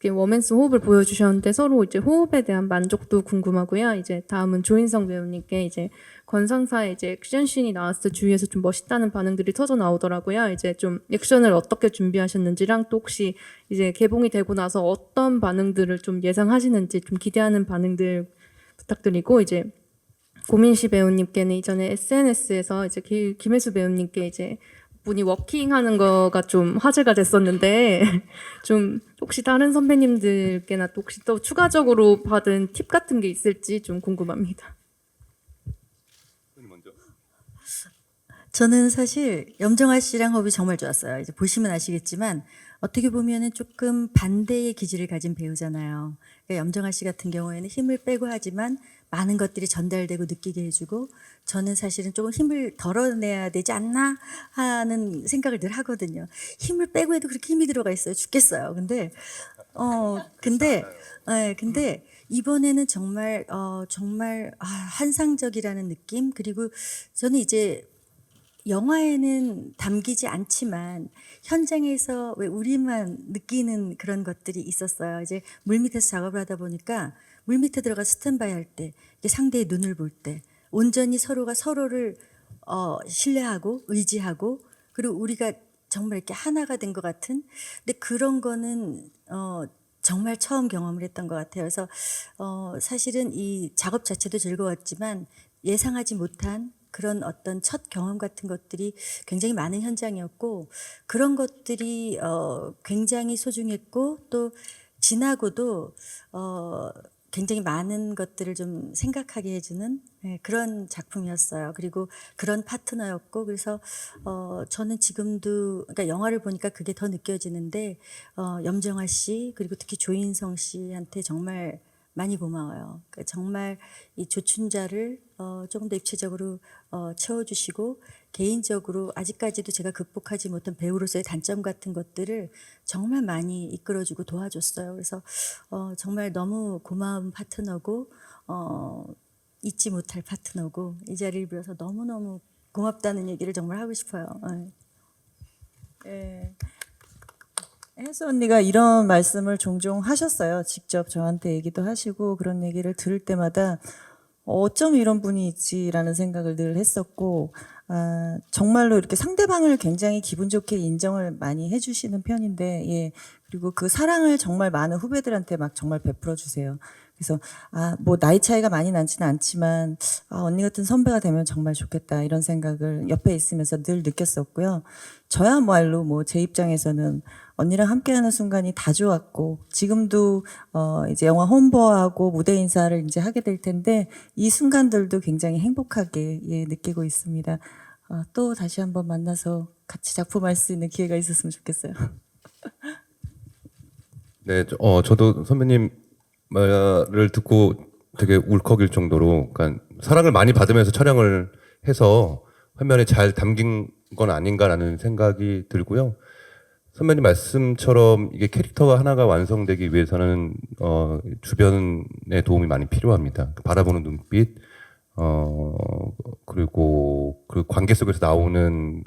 이렇게 워맨스 호흡을 보여주셨는데 서로 이제 호흡에 대한 만족도 궁금하고요. 이제 다음은 조인성 배우님께 이제 권상사의 이제 액션씬이 나왔을 때 주위에서 좀 멋있다는 반응들이 터져 나오더라고요. 이제 좀 액션을 어떻게 준비하셨는지랑 또 혹시 이제 개봉이 되고 나서 어떤 반응들을 좀 예상하시는지 좀 기대하는 반응들 부탁드리고 이제 고민시 배우님께는 이전에 SNS에서 이제 김혜수 배우님께 이제 분이 워킹하는 거가 좀 화제가 됐었는데 좀 혹시 다른 선배님들께나 또 혹시 또 추가적으로 받은 팁 같은 게 있을지 좀 궁금합니다. 저는 사실 염정아 씨랑 호흡이 정말 좋았어요. 이제 보시면 아시겠지만 어떻게 보면은 조금 반대의 기질을 가진 배우잖아요. 그러니까 염정아 씨 같은 경우에는 힘을 빼고 하지만 많은 것들이 전달되고 느끼게 해주고 저는 사실은 조금 힘을 덜어내야 되지 않나 하는 생각을 늘 하거든요. 힘을 빼고 해도 그렇게 힘이 들어가 있어요. 죽겠어요. 근데 이번에는 정말 환상적이라는 느낌 그리고 저는 이제 영화에는 담기지 않지만 현장에서 왜 우리만 느끼는 그런 것들이 있었어요. 이제 물밑에서 작업을 하다 보니까 물 밑에 들어가 스탠바이 할 때, 이제 상대의 눈을 볼 때, 온전히 서로가 서로를 신뢰하고 의지하고, 그리고 우리가 정말 이렇게 하나가 된 것 같은. 근데 그런 거는 정말 처음 경험을 했던 것 같아요. 그래서 사실은 이 작업 자체도 즐거웠지만 예상하지 못한 그런 어떤 첫 경험 같은 것들이 굉장히 많은 현장이었고, 그런 것들이 굉장히 소중했고, 또 지나고도 굉장히 많은 것들을 좀 생각하게 해주는 그런 작품이었어요. 그리고 그런 파트너였고, 그래서 저는 지금도, 그러니까 영화를 보니까 그게 더 느껴지는데, 염정아 씨 그리고 특히 조인성 씨한테 정말 많이 고마워요. 그러니까 정말 이 조춘자를 조금 더 입체적으로 채워주시고, 개인적으로 아직까지도 제가 극복하지 못한 배우로서의 단점 같은 것들을 정말 많이 이끌어주고 도와줬어요. 그래서 정말 너무 고마운 파트너고, 잊지 못할 파트너고, 이 자리를 빌어서 너무너무 고맙다는 얘기를 정말 하고 싶어요. 예. 혜수 언니가 이런 말씀을 종종 하셨어요. 직접 저한테 얘기도 하시고, 그런 얘기를 들을 때마다 어쩜 이런 분이 있지라는 생각을 늘 했었고, 정말로 이렇게 상대방을 굉장히 기분 좋게 인정을 많이 해주시는 편인데, 예. 그리고 그 사랑을 정말 많은 후배들한테 막 정말 베풀어 주세요. 그래서 뭐 나이 차이가 많이 나지는 않지만 언니 같은 선배가 되면 정말 좋겠다, 이런 생각을 옆에 있으면서 늘 느꼈었고요. 저야말로 뭐 제 입장에서는 언니랑 함께하는 순간이 다 좋았고, 지금도 이제 영화 홍보하고 무대 인사를 이제 하게 될 텐데, 이 순간들도 굉장히 행복하게 느끼고 있습니다. 또 다시 한번 만나서 같이 작품할 수 있는 기회가 있었으면 좋겠어요. 네, 저도 선배님 말을 듣고 되게 울컥일 정도로, 그러니까 사랑을 많이 받으면서 촬영을 해서 화면에 잘 담긴 건 아닌가라는 생각이 들고요. 선배님 말씀처럼 이게 캐릭터가 하나가 완성되기 위해서는 주변의 도움이 많이 필요합니다. 바라보는 눈빛, 그리고 그 관계 속에서 나오는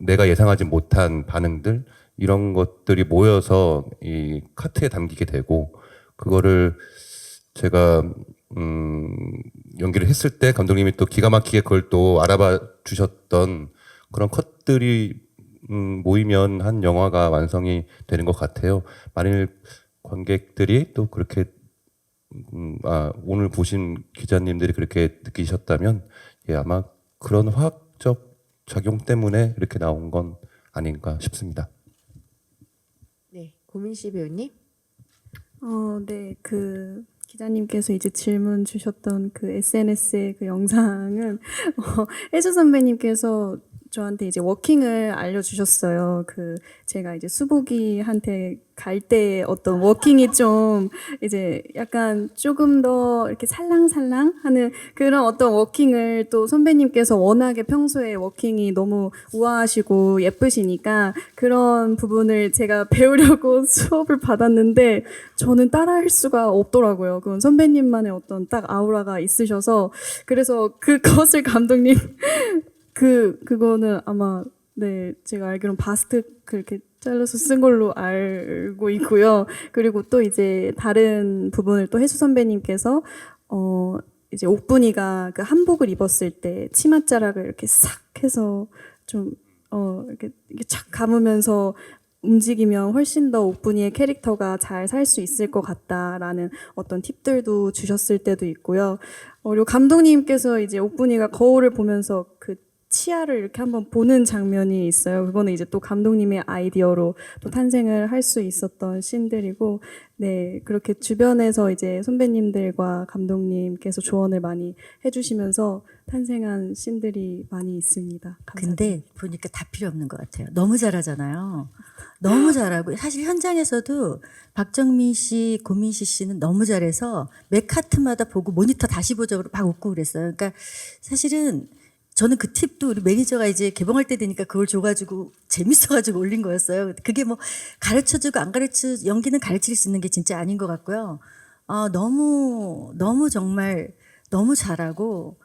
내가 예상하지 못한 반응들, 이런 것들이 모여서 이 카트에 담기게 되고, 그거를 제가 연기를 했을 때 감독님이 또 기가 막히게 그걸 또 알아봐 주셨던 그런 컷들이 모이면 한 영화가 완성이 되는 것 같아요. 만일 관객들이 또 그렇게 오늘 보신 기자님들이 그렇게 느끼셨다면, 예, 아마 그런 화학적 작용 때문에 이렇게 나온 건 아닌가 싶습니다. 네, 고민씨 배우님. 네, 그 기자님께서 이제 질문 주셨던 그 SNS의 그 영상은 혜수 선배님께서 저한테 이제 워킹을 알려주셨어요. 그 제가 이제 수복이한테 갈 때 어떤 워킹이 좀 이제 약간 조금 더 이렇게 살랑살랑하는 그런 어떤 워킹을, 또 선배님께서 워낙에 평소에 워킹이 너무 우아하시고 예쁘시니까 그런 부분을 제가 배우려고 수업을 받았는데 저는 따라할 수가 없더라고요. 그건 선배님만의 어떤 딱 아우라가 있으셔서, 그래서 그것을 감독님 그거는 아마 네 제가 알기로는 바스트 그렇게 잘라서 쓴 걸로 알고 있고요. 그리고 또 이제 다른 부분을 또 혜수 선배님께서 이제 옥분이가 그 한복을 입었을 때 치맛자락을 이렇게 싹 해서 좀 이렇게 착 감으면서 움직이면 훨씬 더 옥분이의 캐릭터가 잘 살 수 있을 것 같다라는 어떤 팁들도 주셨을 때도 있고요. 그리고 감독님께서 이제 옥분이가 거울을 보면서 그 치아를 이렇게 한번 보는 장면이 있어요. 그거는 이제 또 감독님의 아이디어로 또 탄생을 할 수 있었던 씬들이고, 네, 그렇게 주변에서 이제 선배님들과 감독님께서 조언을 많이 해주시면서 탄생한 씬들이 많이 있습니다. 감사합니다. 근데 보니까 다 필요 없는 것 같아요. 너무 잘하잖아요. 너무 잘하고, 사실 현장에서도 박정민 씨, 고민시 씨는 너무 잘해서 매 카트마다 보고 모니터 다시 보자고 막 웃고 그랬어요. 그러니까 사실은 저는 그 팁도 우리 매니저가 이제 개봉할 때 되니까 그걸 줘가지고 재밌어가지고 올린 거였어요. 그게 뭐 가르쳐주고 안 연기는 가르칠 수 있는 게 진짜 아닌 것 같고요. 너무 정말 너무 잘하고,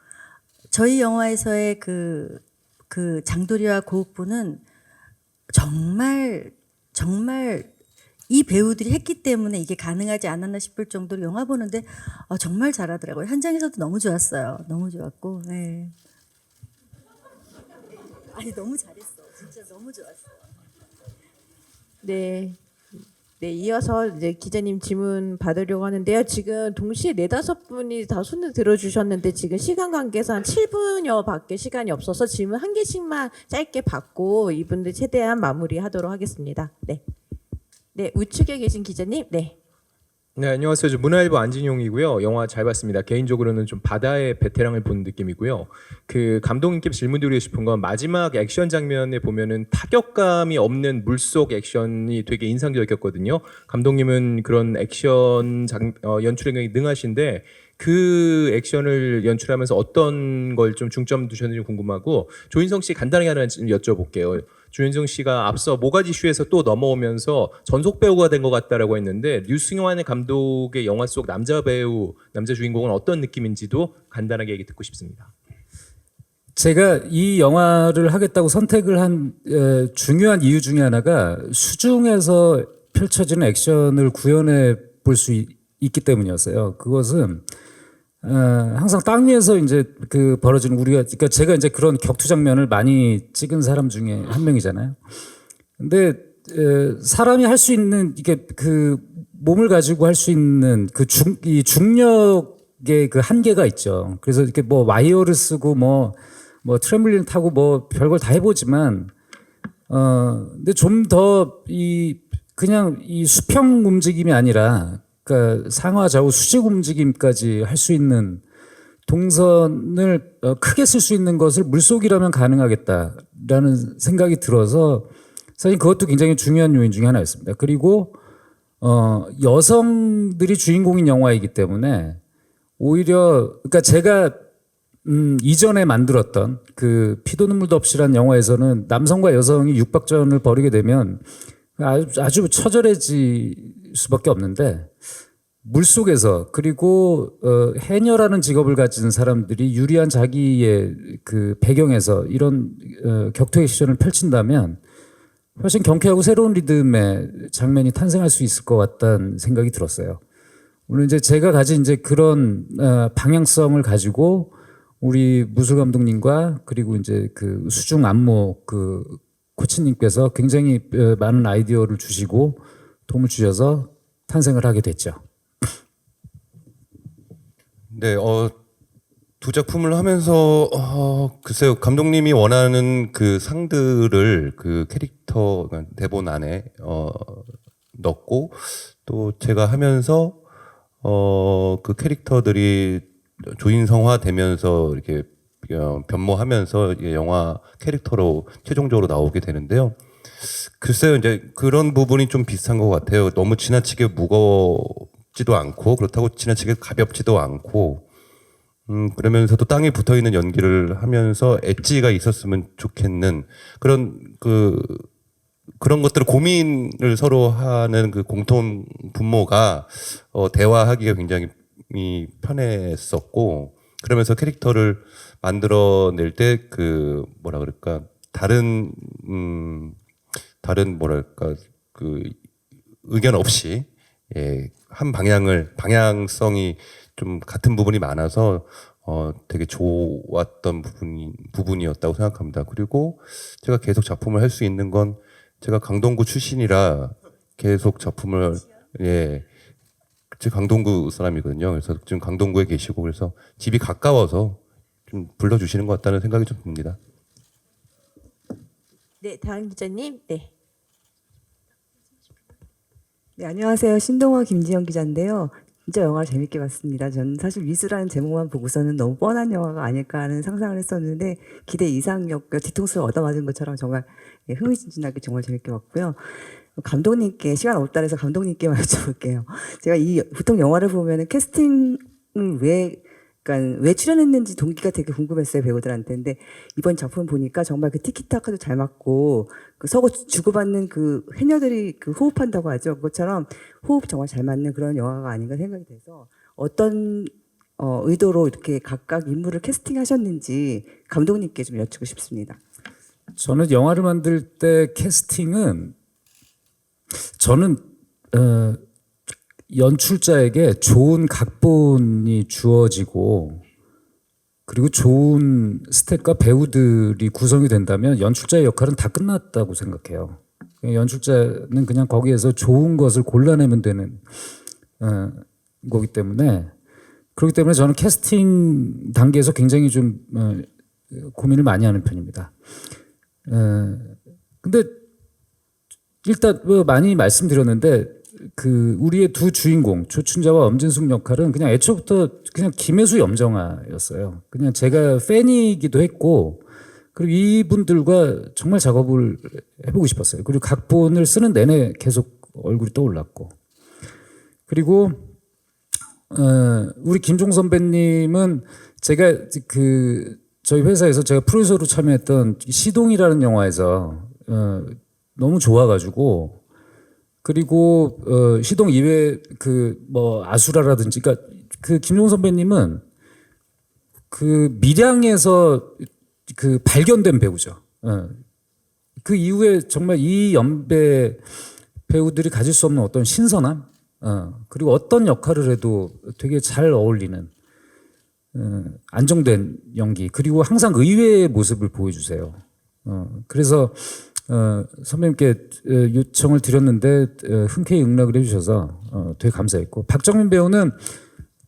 저희 영화에서의 그 장도리와 고옥부는 정말 이 배우들이 했기 때문에 이게 가능하지 않았나 싶을 정도로 영화 보는데 정말 잘하더라고요. 현장에서도 너무 좋았어요. 너무 좋았고, 네. 아니 너무 잘했어. 진짜 너무 좋았어. 네. 네, 이어서 이제 기자님 질문 받으려고 하는데요. 지금 동시에 4-5분이 다 손을 들어주셨는데 지금 시간 관계상 7분여밖에 시간이 없어서 질문 한 개씩만 짧게 받고 이분들 최대한 마무리하도록 하겠습니다. 네. 네, 우측에 계신 기자님. 네. 네, 안녕하세요. 저 문화일보 안진용이고요. 영화 잘 봤습니다. 개인적으로는 좀 바다의 베테랑을 본 느낌이고요. 그 감독님께 질문드리고 싶은 건 마지막 액션 장면에 보면은 타격감이 없는 물속 액션이 되게 인상적이었거든요. 감독님은 그런 액션 연출에 굉장히 능하신데 그 액션을 연출하면서 어떤 걸 좀 중점 두셨는지 궁금하고, 조인성 씨 간단하게 하나 여쭤볼게요. 조인성 씨가 앞서 모가지 슈에서 또 넘어오면서 전속 배우가 된 것 같다라고 했는데 류승환의 감독의 영화 속 남자 배우, 남자 주인공은 어떤 느낌인지도 간단하게 얘기 듣고 싶습니다. 제가 이 영화를 하겠다고 선택을 한 중요한 이유 중에 하나가 수중에서 펼쳐지는 액션을 구현해 볼 수 있기 때문이었어요. 그것은 항상 땅 위에서 이제 그 벌어지는 그러니까 제가 이제 그런 격투 장면을 많이 찍은 사람 중에 한 명이잖아요. 근데 사람이 할 수 있는 이게 그 몸을 가지고 할 수 있는 이 중력의 그 한계가 있죠. 그래서 이렇게 뭐 와이어를 쓰고 뭐 트램블린 타고 뭐 별걸 다 해보지만 근데 좀 더 그냥 이 수평 움직임이 아니라 그러니까 상하 좌우 수직 움직임까지 할 수 있는 동선을 크게 쓸 수 있는 것을 물속이라면 가능하겠다라는 생각이 들어서 사실 그것도 굉장히 중요한 요인 중에 하나였습니다. 그리고 여성들이 주인공인 영화이기 때문에 오히려 그러니까 제가 이전에 만들었던 그 피도 눈물도 없이란 영화에서는 남성과 여성이 육박전을 벌이게 되면 아주 처절해질 수밖에 없는데 물속에서 그리고 해녀라는 직업을 가진 사람들이 유리한 자기의 그 배경에서 이런 격투 액션을 펼친다면 훨씬 경쾌하고 새로운 리듬의 장면이 탄생할 수 있을 것 같다는 생각이 들었어요. 오늘 이제 제가 가진 이제 그런 방향성을 가지고 우리 무술 감독님과 그리고 이제 그 수중 안무 그 코치님께서 굉장히 많은 아이디어를 주시고 도움을 주셔서 탄생을 하게 됐죠. 네, 두 작품을 하면서 글쎄요, 감독님이 원하는 그 상들을 그 캐릭터 대본 안에 넣고 또 제가 하면서 그 캐릭터들이 조인성화 되면서 이렇게 변모하면서 영화 캐릭터로 최종적으로 나오게 되는데요. 글쎄요, 이제 그런 부분이 좀 비슷한 것 같아요. 너무 지나치게 무겁지도 않고 그렇다고 지나치게 가볍지도 않고 그러면서도 땅에 붙어 있는 연기를 하면서 엣지가 있었으면 좋겠는 그런 것들을 고민을 서로 하는 그 공통 분모가 대화하기가 굉장히 편했었고, 그러면서 캐릭터를 만들어낼 때 그 뭐라 그럴까 다른 뭐랄까 그 의견 없이 한 방향성이 좀 같은 부분이 많아서 되게 좋았던 부분이었다고 생각합니다. 그리고 제가 계속 작품을 할 수 있는 건 제가 강동구 출신이라 계속 작품을 제 강동구 사람이거든요. 그래서 지금 강동구에 계시고 그래서 집이 가까워서 좀 불러주시는 것 같다는 생각이 좀 듭니다. 네, 다음 기자님. 네. 네, 안녕하세요. 신동화 김지영 기자인데요. 진짜 영화를 재밌게 봤습니다. 저는 사실 미수라는 제목만 보고서는 너무 뻔한 영화가 아닐까 하는 상상을 했었는데 기대 이상이었고요. 뒤통수를 얻어맞은 것처럼 정말 흥미진진하게 정말 재밌게 봤고요. 감독님께 시간 없다 해서 감독님께만 여쭤볼게요. 제가 보통 영화를 보면은 캐스팅을 그러니까 왜 출연했는지 동기가 되게 궁금했어요, 배우들한테. 근데 이번 작품 보니까 정말 그 티키타카도 잘 맞고 그 서로 주고받는 그 해녀들이 그 호흡한다고 하죠. 그것처럼 호흡 정말 잘 맞는 그런 영화가 아닌가 생각이 돼서 어떤 의도로 이렇게 각각 인물을 캐스팅하셨는지 감독님께 좀 여쭙고 싶습니다. 저는 영화를 만들 때 캐스팅은 저는 연출자에게 좋은 각본이 주어지고 그리고 좋은 스태프과 배우들이 구성이 된다면 연출자의 역할은 다 끝났다고 생각해요. 연출자는 그냥 거기에서 좋은 것을 골라내면 되는 거기 때문에 그렇기 때문에 저는 캐스팅 단계에서 굉장히 좀 고민을 많이 하는 편입니다. 근데 일단 많이 말씀드렸는데 그 우리의 두 주인공 조춘자와 엄진숙 역할은 그냥 애초부터 그냥 김혜수 염정아였어요. 그냥 제가 팬이기도 했고 그리고 이분들과 정말 작업을 해보고 싶었어요. 그리고 각본을 쓰는 내내 계속 얼굴이 떠올랐고 그리고 우리 김종 선배님은 제가 그 저희 회사에서 제가 프로듀서로 참여했던 시동이라는 영화에서 너무 좋아가지고 그리고 시동 이외 그 뭐 아수라라든지 그러니까 그 김종 선배님은 그 밀양에서 그 발견된 배우죠. 그 이후에 정말 이 연배 배우들이 가질 수 없는 어떤 신선함 그리고 어떤 역할을 해도 되게 잘 어울리는 안정된 연기 그리고 항상 의외의 모습을 보여주세요. 그래서 선배님께 요청을 드렸는데 흔쾌히 응락을 해주셔서 되게 감사했고 박정민 배우는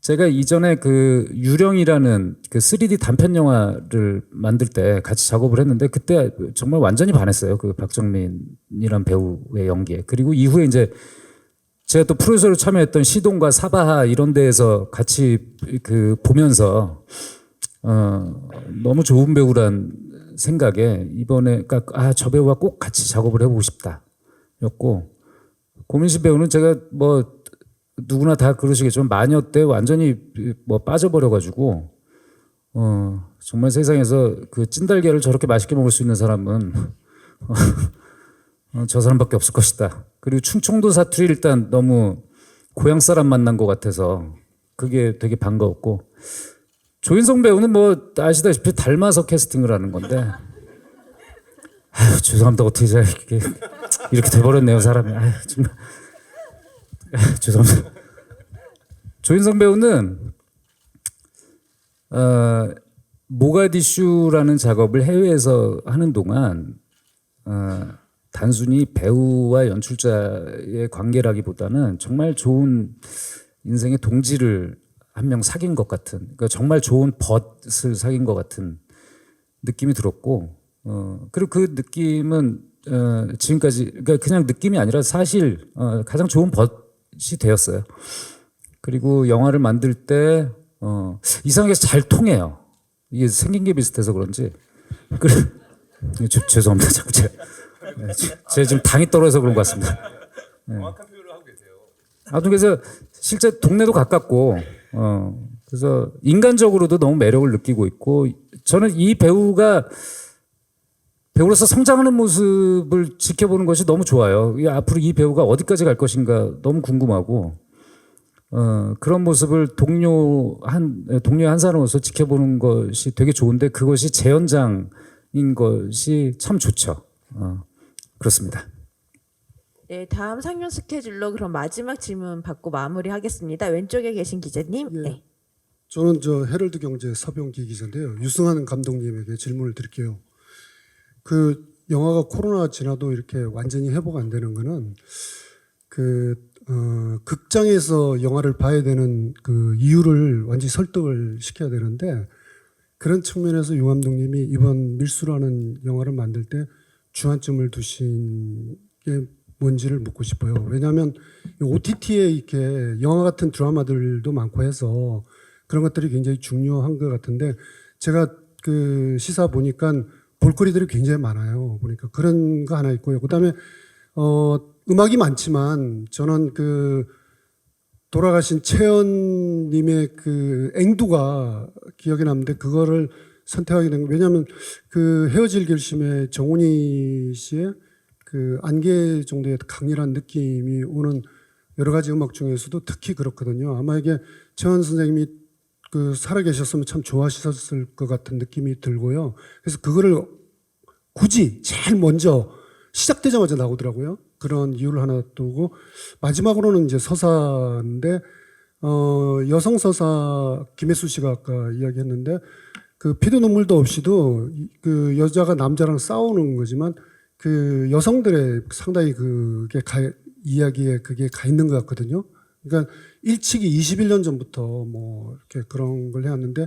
제가 이전에 그 유령이라는 그 3D 단편 영화를 만들 때 같이 작업을 했는데 그때 정말 완전히 반했어요. 그 박정민이란 배우의 연기에. 그리고 이후에 이제 제가 또 프로듀서로 참여했던 시동과 사바하 이런 데에서 같이 그 보면서 너무 좋은 배우란 생각에 이번에 그러니까 저 배우와 꼭 같이 작업을 해보고 싶다였고 고민식 배우는 제가 뭐 누구나 다 그러시겠지만 마녀 때 완전히 뭐 빠져버려가지고 정말 세상에서 그 찐달걀을 저렇게 맛있게 먹을 수 있는 사람은 저 사람밖에 없을 것이다. 그리고 충청도 사투리 일단 너무 고향 사람 만난 것 같아서 그게 되게 반가웠고 조인성 배우는 뭐 아시다시피 닮아서 캐스팅을 하는 건데 아유 죄송합니다. 어떻게 제가 이렇게 돼버렸네요 사람이. 아유 정말 죄송합니다. 조인성 배우는 모가디슈라는 작업을 해외에서 하는 동안 단순히 배우와 연출자의 관계라기보다는 정말 좋은 인생의 동지를 한 명 사귄 것 같은 그러니까 정말 좋은 벗을 사귄 것 같은 느낌이 들었고 그리고 그 느낌은 지금까지 그러니까 그냥 느낌이 아니라 사실 가장 좋은 벗이 되었어요. 그리고 영화를 만들 때 이상하게 잘 통해요. 이게 생긴 게 비슷해서 그런지 죄송합니다. 자꾸 제가 지금 당이 떨어져서 그런 것 같습니다. 정확한 표현을 하고 계세요. 아무튼 그래서 실제 동네도 가깝고 그래서 인간적으로도 너무 매력을 느끼고 있고 저는 이 배우가 배우로서 성장하는 모습을 지켜보는 것이 너무 좋아요. 앞으로 이 배우가 어디까지 갈 것인가 너무 궁금하고 그런 모습을 동료의 한 사람으로서 지켜보는 것이 되게 좋은데 그것이 재연장인 것이 참 좋죠. 그렇습니다. 네, 다음 상영 스케줄로 그럼 마지막 질문 받고 마무리하겠습니다. 왼쪽에 계신 기자님. 예, 네. 저는 저 헤럴드 경제 서병기 기자인데요. 유승환 감독님에게 질문을 드릴게요. 그 영화가 코로나 지나도 이렇게 완전히 회복 안 되는 거는 극장에서 영화를 봐야 되는 그 이유를 완전히 설득을 시켜야 되는데 그런 측면에서 유 감독님이 이번 밀수라는 영화를 만들 때 주안점을 두신 게 뭔지를 묻고 싶어요. 왜냐하면 OTT에 이렇게 영화 같은 드라마들도 많고 해서 그런 것들이 굉장히 중요한 것 같은데 제가 그 시사 보니까 볼거리들이 굉장히 많아요. 보니까 그런 거 하나 있고요. 그다음에 음악이 많지만 저는 그 돌아가신 채연님의 그 앵두가 기억에 남는데 그거를 선택하게 된 거. 왜냐하면 그 헤어질 결심에 정훈이 씨의 그 안개 정도의 강렬한 느낌이 오는 여러 가지 음악 중에서도 특히 그렇거든요. 아마 이게 채연 선생님이 그 살아계셨으면 참 좋아하셨을 것 같은 느낌이 들고요. 그래서 그거를 굳이 제일 먼저 시작되자마자 나오더라고요. 그런 이유를 하나 두고 마지막으로는 이제 서사인데 여성 서사 김혜수 씨가 아까 이야기했는데 그 피도 눈물도 없이도 그 여자가 남자랑 싸우는 거지만 그 여성들의 상당히 그게 이야기에 그게 가 있는 것 같거든요. 그러니까 일찍이 21년 전부터 뭐 이렇게 그런 걸 해왔는데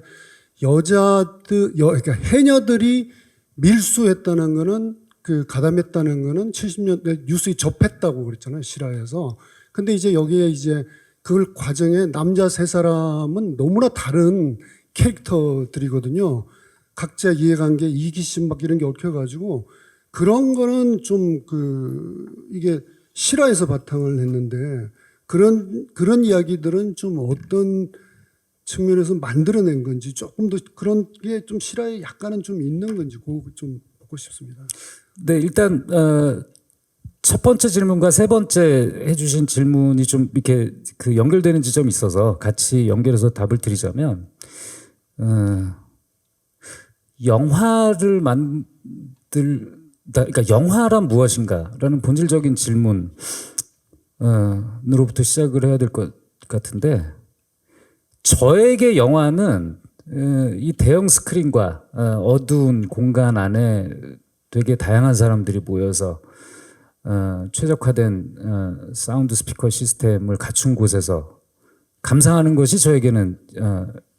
그러니까 해녀들이 밀수했다는 거는 그 가담했다는 거는 70년대 뉴스에 접했다고 그랬잖아요. 실화에서. 근데 이제 여기에 이제 그걸 과정에 남자 세 사람은 너무나 다른 캐릭터들이거든요. 각자 이해관계, 이기심 막 이런 게 얽혀가지고 그런 거는 좀 이게 실화에서 바탕을 했는데 그런 이야기들은 좀 어떤 측면에서 만들어낸 건지 조금 더 그런 게 좀 실화에 약간은 좀 있는 건지 그거 좀 보고 싶습니다. 네, 일단 첫 번째 질문과 세 번째 해주신 질문이 좀 이렇게 그 연결되는 지점이 있어서 같이 연결해서 답을 드리자면 영화를 그러니까 영화란 무엇인가라는 본질적인 질문으로부터 시작을 해야 될 것 같은데 저에게 영화는 이 대형 스크린과 어두운 공간 안에 되게 다양한 사람들이 모여서 최적화된 사운드 스피커 시스템을 갖춘 곳에서 감상하는 것이 저에게는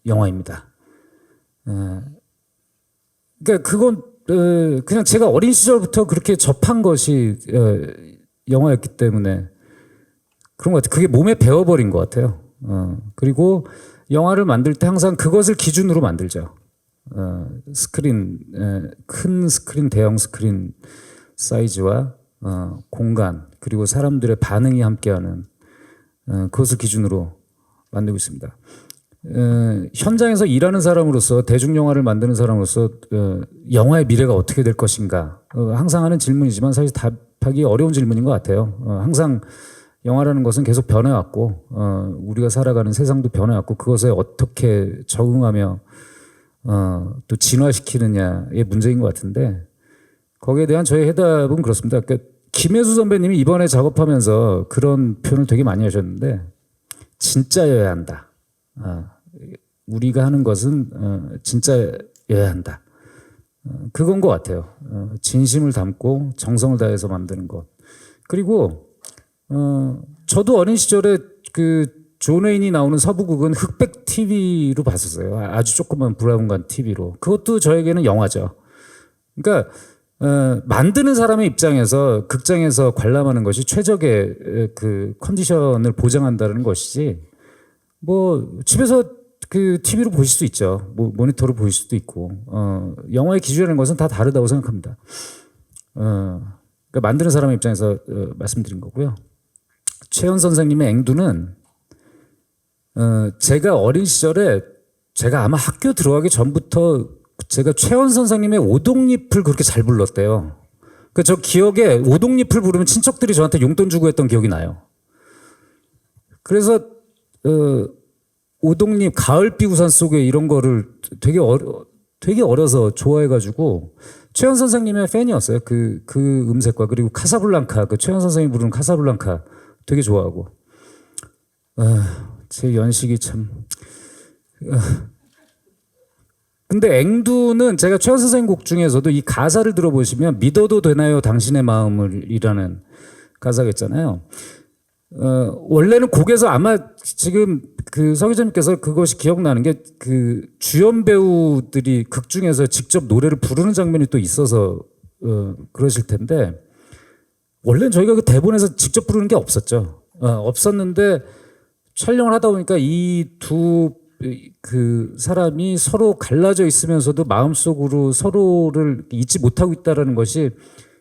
영화입니다. 그러니까 그건 그냥 제가 어린 시절부터 그렇게 접한 것이 영화였기 때문에 그런 것 같아요. 그게 몸에 배어버린 것 같아요. 그리고 영화를 만들 때 항상 그것을 기준으로 만들죠. 스크린, 큰 스크린, 대형 스크린 사이즈와 공간 그리고 사람들의 반응이 함께하는 그것을 기준으로 만들고 있습니다. 현장에서 일하는 사람으로서 대중영화를 만드는 사람으로서 영화의 미래가 어떻게 될 것인가 항상 하는 질문이지만 사실 답하기 어려운 질문인 것 같아요. 항상 영화라는 것은 계속 변해왔고 우리가 살아가는 세상도 변해왔고 그것에 어떻게 적응하며 또 진화시키느냐의 문제인 것 같은데 거기에 대한 저의 해답은 그렇습니다. 그러니까 김혜수 선배님이 이번에 작업하면서 그런 표현을 되게 많이 하셨는데 진짜여야 한다. 우리가 하는 것은 진짜여야 한다. 그건 것 같아요. 진심을 담고 정성을 다해서 만드는 것. 그리고 저도 어린 시절에 그 존 웨인이 나오는 서부극은 흑백 TV로 봤었어요. 아주 조그만 브라운관 TV로. 그것도 저에게는 영화죠. 그러니까 만드는 사람의 입장에서 극장에서 관람하는 것이 최적의 그 컨디션을 보장한다는 것이지 뭐 집에서 그 TV로 보실 수 있죠. 뭐 모니터로 보실 수도 있고 영화의 기준이라는 것은 다 다르다고 생각합니다. 그러니까 만드는 사람의 입장에서 말씀드린 거고요. 최연 선생님의 앵두는 제가 어린 시절에 제가 아마 학교 들어가기 전부터 제가 최연 선생님의 오동잎을 그렇게 잘 불렀대요. 그러니까 저 기억에 오동잎을 부르면 친척들이 저한테 용돈 주고 했던 기억이 나요. 그래서 오동잎 가을비 우산 속에 이런 거를 되게 어려서 좋아해가지고 최연 선생님의 팬이었어요. 그 음색과 그리고 카사블랑카 그 최연 선생님이 부르는 카사블랑카 되게 좋아하고 제 연식이 참 근데 앵두는 제가 최연 선생님 곡 중에서도 이 가사를 들어보시면 믿어도 되나요 당신의 마음을 이라는 가사가 있잖아요. 원래는 곡에서 아마 지금 그 서 기자님께서 그것이 기억나는 게 그 주연 배우들이 극 중에서 직접 노래를 부르는 장면이 또 있어서 그러실 텐데 원래는 저희가 그 대본에서 직접 부르는 게 없었죠. 없었는데 촬영을 하다 보니까 이 두 그 사람이 서로 갈라져 있으면서도 마음속으로 서로를 잊지 못하고 있다라는 것이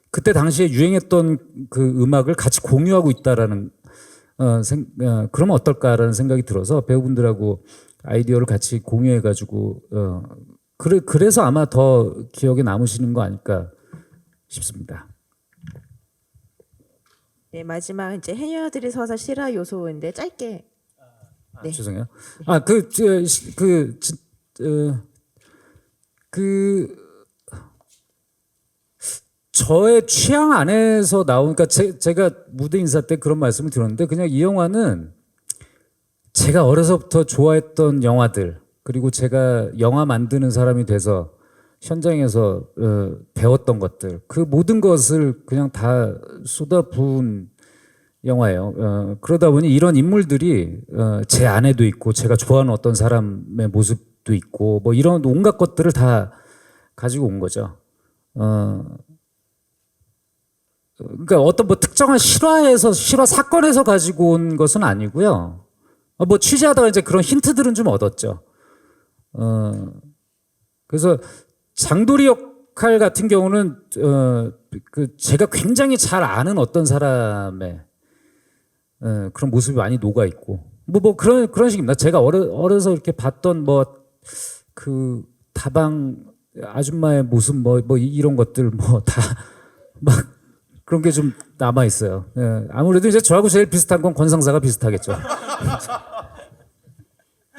그때 당시에 유행했던 그 음악을 같이 공유하고 있다라는 그러면 어떨까라는 생각이 들어서 배우분들하고 아이디어를 같이 공유해가지고 그래서 아마 더 기억에 남으시는 거 아닐까 싶습니다. 네, 마지막 이제 해녀들이 서사 실화 요소인데 짧게. 네. 죄송해요. 저의 취향 안에서 나오니까 제가 무대 인사 때 그런 말씀을 드렸는데 그냥 이 영화는 제가 어려서부터 좋아했던 영화들 그리고 제가 영화 만드는 사람이 돼서 현장에서 배웠던 것들 그 모든 것을 그냥 다 쏟아부은 영화예요. 그러다 보니 이런 인물들이 제 안에도 있고 제가 좋아하는 어떤 사람의 모습도 있고 뭐 이런 온갖 것들을 다 가지고 온 거죠. 그러니까 어떤 뭐 특정한 실화 사건에서 가지고 온 것은 아니고요. 뭐 취재하다가 이제 그런 힌트들은 좀 얻었죠. 그래서 장도리 역할 같은 경우는 그 제가 굉장히 잘 아는 어떤 사람의 그런 모습이 많이 녹아 있고 뭐 그런 식입니다. 제가 어려서 이렇게 봤던 뭐 그 다방 아줌마의 모습 뭐 이런 것들 뭐 다 막 그런 게 좀 남아 있어요. 아무래도 이제 저하고 제일 비슷한 건 권상사가 비슷하겠죠.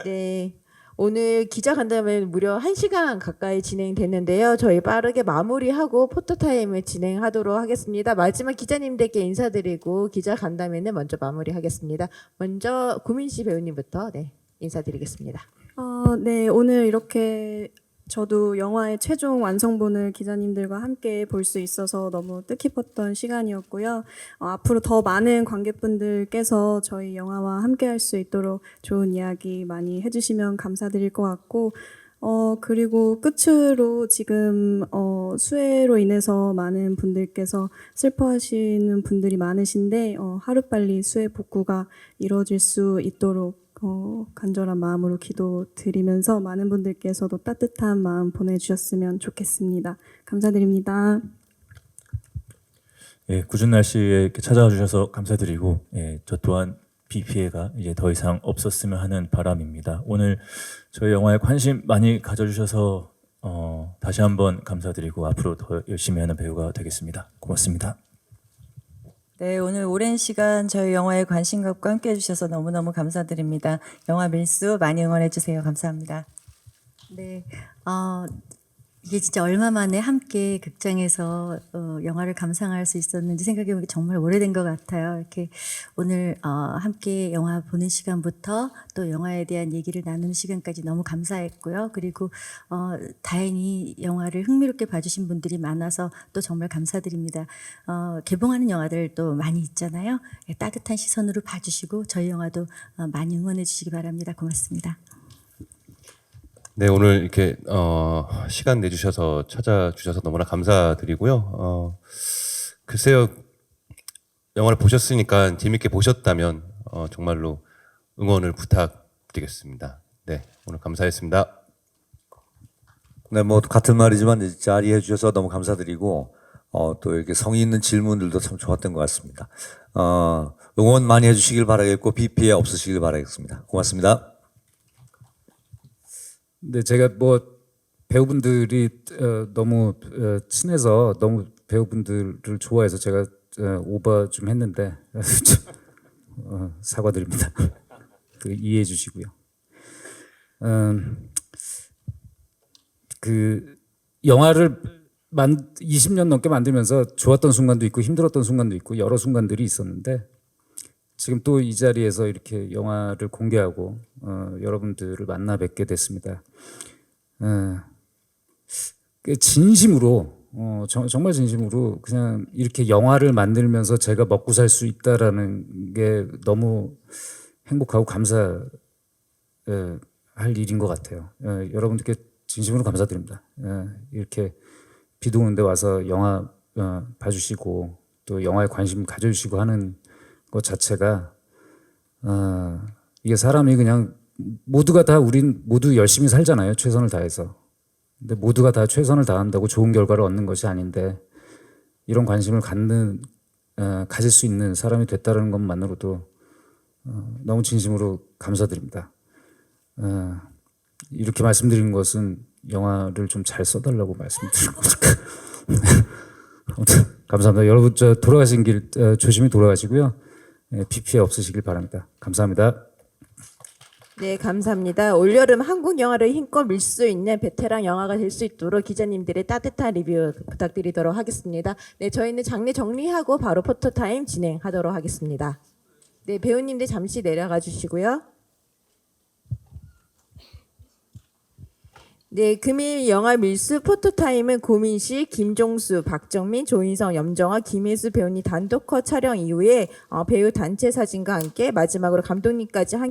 네. 오늘 기자 간담회는 무려 1시간 가까이 진행됐는데요. 저희 빠르게 마무리하고 포토타임을 진행하도록 하겠습니다. 마지막 기자님들께 인사드리고 기자 간담회는 먼저 마무리하겠습니다. 먼저 구민씨 배우님부터 인사드리겠습니다. 네, 오늘 이렇게 저도 영화의 최종 완성본을 기자님들과 함께 볼 수 있어서 너무 뜻깊었던 시간이었고요. 앞으로 더 많은 관객분들께서 저희 영화와 함께 할 수 있도록 좋은 이야기 많이 해주시면 감사드릴 것 같고, 그리고 끝으로 지금 수해로 인해서 많은 분들께서 슬퍼하시는 분들이 많으신데 하루빨리 수해 복구가 이루어질 수 있도록 간절한 마음으로 기도드리면서 많은 분들께서도 따뜻한 마음 보내주셨으면 좋겠습니다. 감사드립니다. 예, 궂은 날씨에 이렇게 찾아와 주셔서 감사드리고, 예, 저 또한 비 피해가 이제 더 이상 없었으면 하는 바람입니다. 오늘 저희 영화에 관심 많이 가져주셔서 다시 한번 감사드리고 앞으로 더 열심히 하는 배우가 되겠습니다. 고맙습니다. 네, 오늘 오랜 시간 저희 영화에 관심 갖고 함께 해주셔서 너무너무 감사드립니다. 영화 밀수 많이 응원해주세요. 감사합니다. 네, 이게 진짜 얼마 만에 함께 극장에서 영화를 감상할 수 있었는지 생각해보니 정말 오래된 것 같아요. 이렇게 오늘 함께 영화 보는 시간부터 또 영화에 대한 얘기를 나누는 시간까지 너무 감사했고요. 그리고 다행히 영화를 흥미롭게 봐주신 분들이 많아서 또 정말 감사드립니다. 개봉하는 영화들도 많이 있잖아요. 따뜻한 시선으로 봐주시고 저희 영화도 많이 응원해 주시기 바랍니다. 고맙습니다. 네, 오늘 이렇게 시간 내주셔서 찾아주셔서 너무나 감사드리고요. 글쎄요, 영화를 보셨으니까 재밌게 보셨다면 정말로 응원을 부탁드리겠습니다. 네, 오늘 감사했습니다. 네, 뭐 같은 말이지만 자리해 주셔서 너무 감사드리고 또 이렇게 성의 있는 질문들도 참 좋았던 것 같습니다. 응원 많이 해주시길 바라겠고 비 피해 없으시길 바라겠습니다. 고맙습니다. 근데 제가 뭐 배우분들이 너무 친해서 너무 배우분들을 좋아해서 제가 오버 좀 했는데 사과드립니다. 이해해 주시고요. 그 영화를 20년 넘게 만들면서 좋았던 순간도 있고 힘들었던 순간도 있고 여러 순간들이 있었는데 지금 또 이 자리에서 이렇게 영화를 공개하고 여러분들을 만나 뵙게 됐습니다. 진심으로 정말 진심으로 그냥 이렇게 영화를 만들면서 제가 먹고 살 수 있다라는 게 너무 행복하고 감사할 일인 것 같아요. 여러분들께 진심으로 감사드립니다. 이렇게 비도 오는데 와서 영화 봐주시고 또 영화에 관심 가져주시고 하는 것 자체가 이게 사람이 그냥 모두가 다 우린 모두 열심히 살잖아요. 최선을 다해서. 근데 모두가 다 최선을 다한다고 좋은 결과를 얻는 것이 아닌데 이런 관심을 가질 수 있는 사람이 됐다는 것만으로도 너무 진심으로 감사드립니다. 이렇게 말씀드린 것은 영화를 좀 잘 써달라고 말씀드린 거니까. 아무튼 감사합니다. 여러분 저 돌아가신 길 조심히 돌아가시고요. 비 피해 없으시길 바랍니다. 감사합니다. 네, 감사합니다. 올여름 한국 영화를 힘껏 밀 수 있는 베테랑 영화가 될 수 있도록 기자님들의 따뜻한 리뷰 부탁드리도록 하겠습니다. 네, 저희는 장례 정리하고 바로 포토타임 진행하도록 하겠습니다. 네, 배우님들 잠시 내려가 주시고요. 네, 금일 영화 밀수 포토타임은 고민식, 김종수, 박정민, 조인성, 염정아, 김혜수 배우님 단독 컷 촬영 이후에 배우 단체 사진과 함께 마지막으로 감독님까지 한